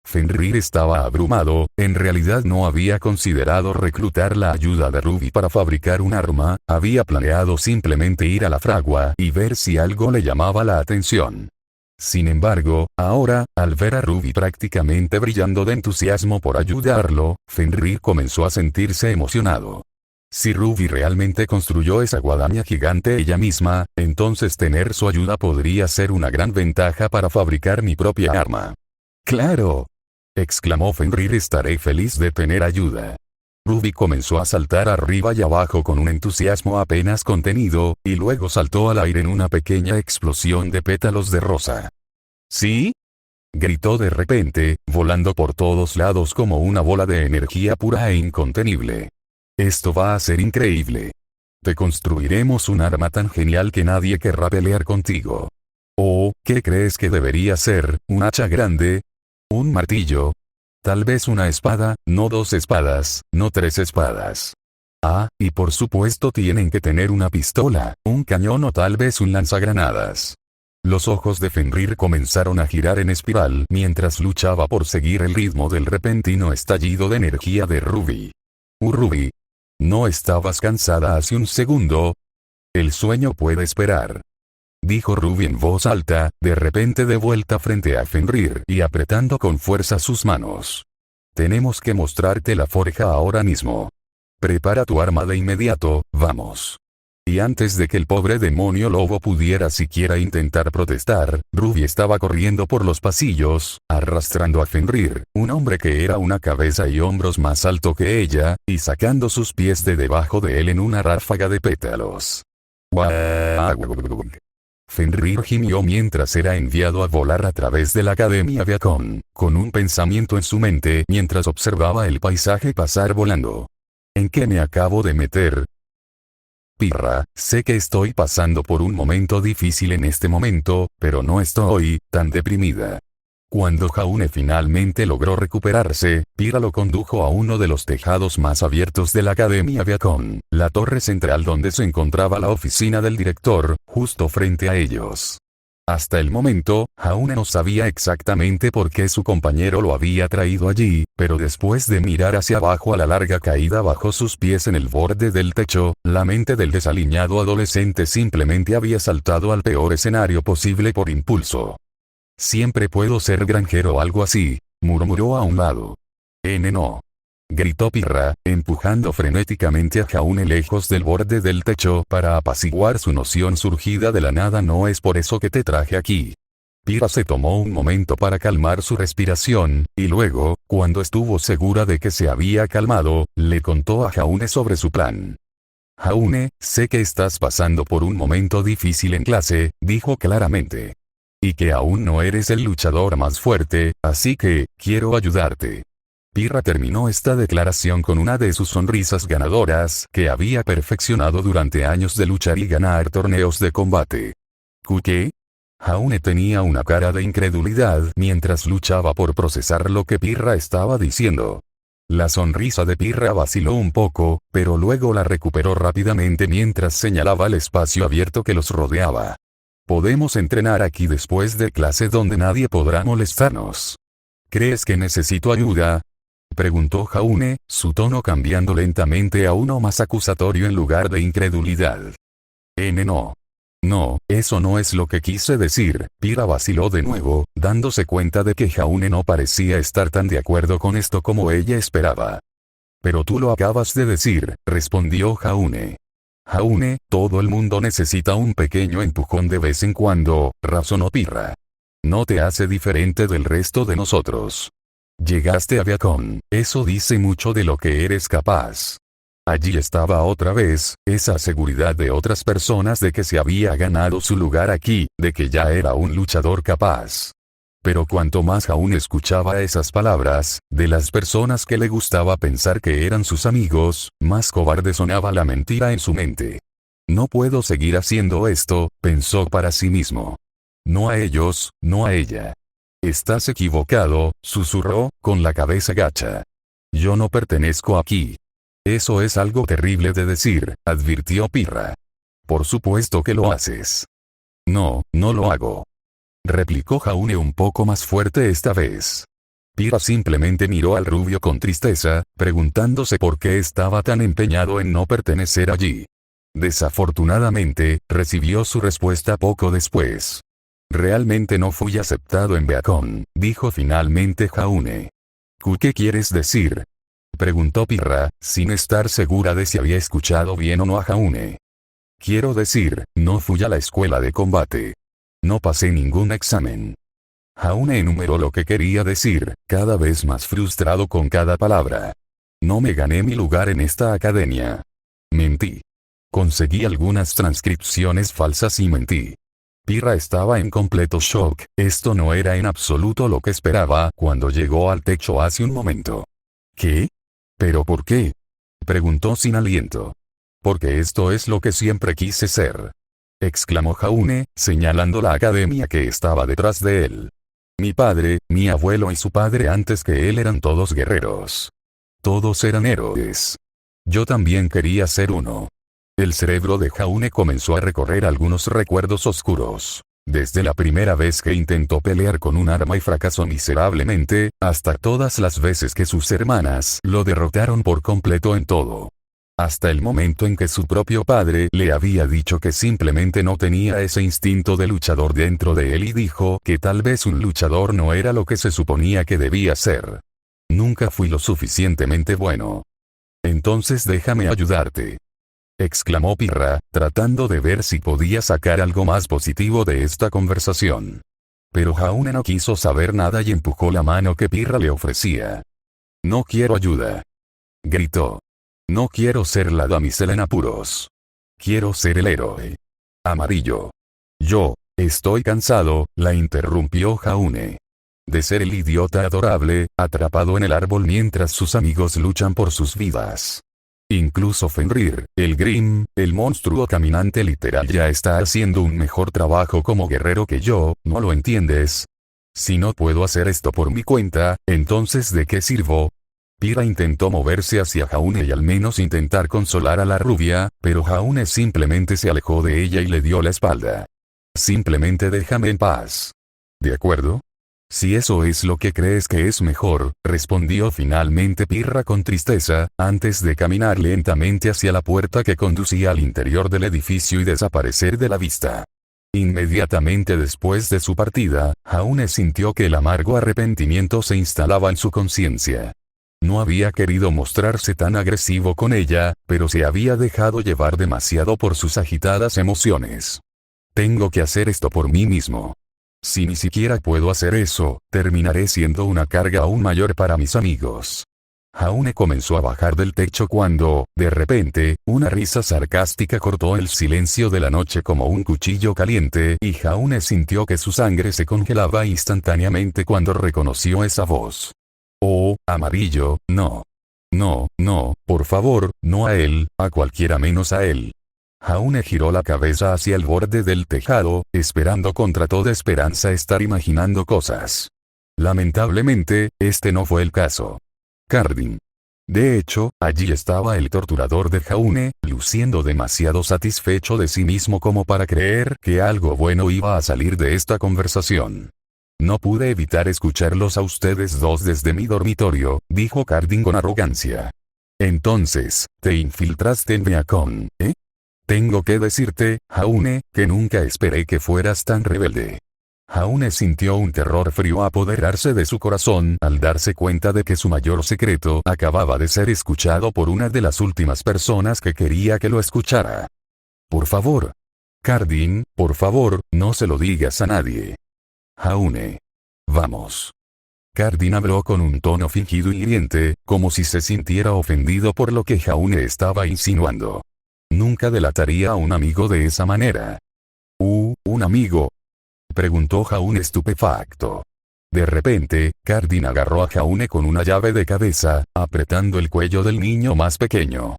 Fenrir estaba abrumado, en realidad no había considerado reclutar la ayuda de Ruby para fabricar un arma, había planeado simplemente ir a la fragua y ver si algo le llamaba la atención. Sin embargo, ahora, al ver a Ruby prácticamente brillando de entusiasmo por ayudarlo, Fenrir comenzó a sentirse emocionado. Si Ruby realmente construyó esa guadaña gigante ella misma, entonces tener su ayuda podría ser una gran ventaja para fabricar mi propia arma. ¡Claro!, exclamó Fenrir, estaré feliz de tener ayuda. Ruby comenzó a saltar arriba y abajo con un entusiasmo apenas contenido, y luego saltó al aire en una pequeña explosión de pétalos de rosa. ¿Sí?, gritó de repente, volando por todos lados como una bola de energía pura e incontenible. Esto va a ser increíble. Te construiremos un arma tan genial que nadie querrá pelear contigo. ¿Qué crees que debería ser? ¿Un hacha grande? ¿Un martillo? Tal vez una espada, no 2 espadas, no 3 espadas. Y por supuesto tienen que tener una pistola, un cañón o tal vez un lanzagranadas. Los ojos de Fenrir comenzaron a girar en espiral mientras luchaba por seguir el ritmo del repentino estallido de energía de Ruby. Ruby, ¿no estabas cansada hace un segundo? El sueño puede esperar, dijo Ruby en voz alta, de repente de vuelta frente a Fenrir y apretando con fuerza sus manos. Tenemos que mostrarte la forja ahora mismo. Prepara tu arma de inmediato, vamos. Y antes de que el pobre demonio lobo pudiera siquiera intentar protestar, Ruby estaba corriendo por los pasillos, arrastrando a Fenrir, un hombre que era una cabeza y hombros más alto que ella, y sacando sus pies de debajo de él en una ráfaga de pétalos. Fenrir gimió mientras era enviado a volar a través de la Academia Beacon, con un pensamiento en su mente mientras observaba el paisaje pasar volando. ¿En qué me acabo de meter? Pirra, sé que estoy pasando por un momento difícil en este momento, pero no estoy tan deprimida. Cuando Jaune finalmente logró recuperarse, Pirra lo condujo a uno de los tejados más abiertos de la Academia Beacon, la torre central donde se encontraba la oficina del director, justo frente a ellos. Hasta el momento, Jaune no sabía exactamente por qué su compañero lo había traído allí, pero después de mirar hacia abajo a la larga caída bajo sus pies en el borde del techo, la mente del desaliñado adolescente simplemente había saltado al peor escenario posible por impulso. Siempre puedo ser granjero o algo así, murmuró a un lado. No, gritó Pirra, empujando frenéticamente a Jaune lejos del borde del techo para apaciguar su noción surgida de la nada. No es por eso que te traje aquí. Pirra se tomó un momento para calmar su respiración, y luego, cuando estuvo segura de que se había calmado, le contó a Jaune sobre su plan. Jaune, sé que estás pasando por un momento difícil en clase, dijo claramente. Y que aún no eres el luchador más fuerte, así que, quiero ayudarte. Pirra terminó esta declaración con una de sus sonrisas ganadoras que había perfeccionado durante años de luchar y ganar torneos de combate. ¿Qué? Jaune tenía una cara de incredulidad mientras luchaba por procesar lo que Pirra estaba diciendo. La sonrisa de Pirra vaciló un poco, pero luego la recuperó rápidamente mientras señalaba el espacio abierto que los rodeaba. Podemos entrenar aquí después de clase donde nadie podrá molestarnos. ¿Crees que necesito ayuda? Preguntó Jaune, su tono cambiando lentamente a uno más acusatorio en lugar de incredulidad. No. No, eso no es lo que quise decir. Pira vaciló de nuevo, dándose cuenta de que Jaune no parecía estar tan de acuerdo con esto como ella esperaba. Pero tú lo acabas de decir, respondió Jaune. Jaune, todo el mundo necesita un pequeño empujón de vez en cuando, razonó Pirra. No te hace diferente del resto de nosotros. Llegaste a Beacon, eso dice mucho de lo que eres capaz. Allí estaba otra vez, esa seguridad de otras personas de que se había ganado su lugar aquí, de que ya era un luchador capaz. Pero cuanto más aún escuchaba esas palabras, de las personas que le gustaba pensar que eran sus amigos, más cobarde sonaba la mentira en su mente. No puedo seguir haciendo esto, pensó para sí mismo. No a ellos, no a ella. Estás equivocado, susurró, con la cabeza gacha. Yo no pertenezco aquí. Eso es algo terrible de decir, advirtió Pirra. Por supuesto que lo haces. No, no lo hago. Replicó Jaune un poco más fuerte esta vez. Pirra simplemente miró al rubio con tristeza, preguntándose por qué estaba tan empeñado en no pertenecer allí. Desafortunadamente, recibió su respuesta poco después. Realmente no fui aceptado en Beacon, dijo finalmente Jaune. ¿Qué quieres decir? Preguntó Pirra, sin estar segura de si había escuchado bien o no a Jaune. Quiero decir, no fui a la escuela de combate. No pasé ningún examen. Jaune enumeró lo que quería decir, cada vez más frustrado con cada palabra. No me gané mi lugar en esta academia. Mentí. Conseguí algunas transcripciones falsas y mentí. Pirra estaba en completo shock, esto no era en absoluto lo que esperaba cuando llegó al techo hace un momento. ¿Qué? ¿Pero por qué? Preguntó sin aliento. Porque esto es lo que siempre quise ser. Exclamó Jaune, señalando la academia que estaba detrás de él. Mi padre, mi abuelo y su padre antes que él eran todos guerreros. Todos eran héroes. Yo también quería ser uno. El cerebro de Jaune comenzó a recorrer algunos recuerdos oscuros. Desde la primera vez que intentó pelear con un arma y fracasó miserablemente, hasta todas las veces que sus hermanas lo derrotaron por completo en todo. Hasta el momento en que su propio padre le había dicho que simplemente no tenía ese instinto de luchador dentro de él y dijo que tal vez un luchador no era lo que se suponía que debía ser. Nunca fui lo suficientemente bueno. Entonces déjame ayudarte. Exclamó Pirra, tratando de ver si podía sacar algo más positivo de esta conversación. Pero Jaune no quiso saber nada y empujó la mano que Pirra le ofrecía. No quiero ayuda. Gritó. No quiero ser la damisela en apuros. Quiero ser el héroe. Amarillo. Yo, estoy cansado, la interrumpió Jaune. De ser el idiota adorable, atrapado en el árbol mientras sus amigos luchan por sus vidas. Incluso Fenrir, el Grimm, el monstruo caminante literal ya está haciendo un mejor trabajo como guerrero que yo, ¿no lo entiendes? Si no puedo hacer esto por mi cuenta, entonces ¿de qué sirvo? Pirra intentó moverse hacia Jaune y al menos intentar consolar a la rubia, pero Jaune simplemente se alejó de ella y le dio la espalda. Simplemente déjame en paz. ¿De acuerdo? Si eso es lo que crees que es mejor, respondió finalmente Pirra con tristeza, antes de caminar lentamente hacia la puerta que conducía al interior del edificio y desaparecer de la vista. Inmediatamente después de su partida, Jaune sintió que el amargo arrepentimiento se instalaba en su conciencia. No había querido mostrarse tan agresivo con ella, pero se había dejado llevar demasiado por sus agitadas emociones. Tengo que hacer esto por mí mismo. Si ni siquiera puedo hacer eso, terminaré siendo una carga aún mayor para mis amigos. Jaune comenzó a bajar del techo cuando, de repente, una risa sarcástica cortó el silencio de la noche como un cuchillo caliente y Jaune sintió que su sangre se congelaba instantáneamente cuando reconoció esa voz. Oh, amarillo, no. No, no, por favor, no a él, a cualquiera menos a él. Jaune giró la cabeza hacia el borde del tejado, esperando contra toda esperanza estar imaginando cosas. Lamentablemente, este no fue el caso. Cardin. De hecho, allí estaba el torturador de Jaune, luciendo demasiado satisfecho de sí mismo como para creer que algo bueno iba a salir de esta conversación. No pude evitar escucharlos a ustedes dos desde mi dormitorio, dijo Cardin con arrogancia. Entonces, te infiltraste en Beacon, ¿eh? Tengo que decirte, Jaune, que nunca esperé que fueras tan rebelde. Jaune sintió un terror frío apoderarse de su corazón al darse cuenta de que su mayor secreto acababa de ser escuchado por una de las últimas personas que quería que lo escuchara. Por favor. Cardin, por favor, no se lo digas a nadie. Jaune. Vamos. Cardin habló con un tono fingido y hiriente, como si se sintiera ofendido por lo que Jaune estaba insinuando. Nunca delataría a un amigo de esa manera. ¿Un amigo? Preguntó Jaune estupefacto. De repente, Cardin agarró a Jaune con una llave de cabeza, apretando el cuello del niño más pequeño.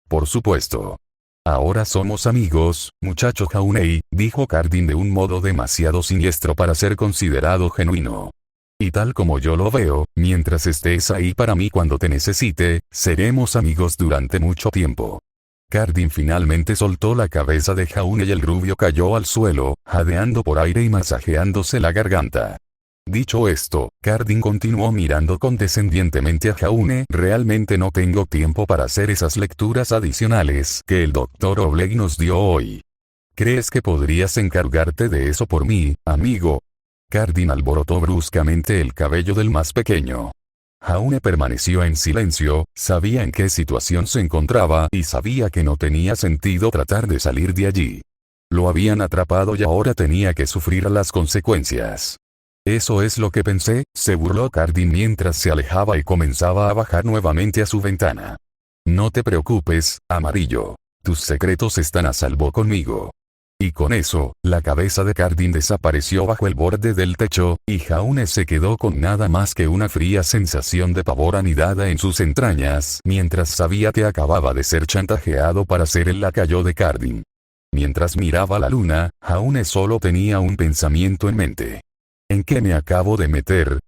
Por supuesto. Ahora somos amigos, muchacho Jaunei, dijo Cardin de un modo demasiado siniestro para ser considerado genuino. Y tal como yo lo veo, mientras estés ahí para mí cuando te necesite, seremos amigos durante mucho tiempo. Cardin finalmente soltó la cabeza de Jaune y el rubio cayó al suelo, jadeando por aire y masajeándose la garganta. Dicho esto, Cardin continuó mirando condescendientemente a Jaune. Realmente no tengo tiempo para hacer esas lecturas adicionales que el Dr. Oleg nos dio hoy. ¿Crees que podrías encargarte de eso por mí, amigo? Cardin alborotó bruscamente el cabello del más pequeño. Jaune permaneció en silencio, sabía en qué situación se encontraba y sabía que no tenía sentido tratar de salir de allí. Lo habían atrapado y ahora tenía que sufrir las consecuencias. Eso es lo que pensé, se burló Cardin mientras se alejaba y comenzaba a bajar nuevamente a su ventana. No te preocupes, amarillo. Tus secretos están a salvo conmigo. Y con eso, la cabeza de Cardin desapareció bajo el borde del techo, y Jaune se quedó con nada más que una fría sensación de pavor anidada en sus entrañas, mientras sabía que acababa de ser chantajeado para ser el lacayo de Cardin. Mientras miraba la luna, Jaune solo tenía un pensamiento en mente. ¿En qué me acabo de meter?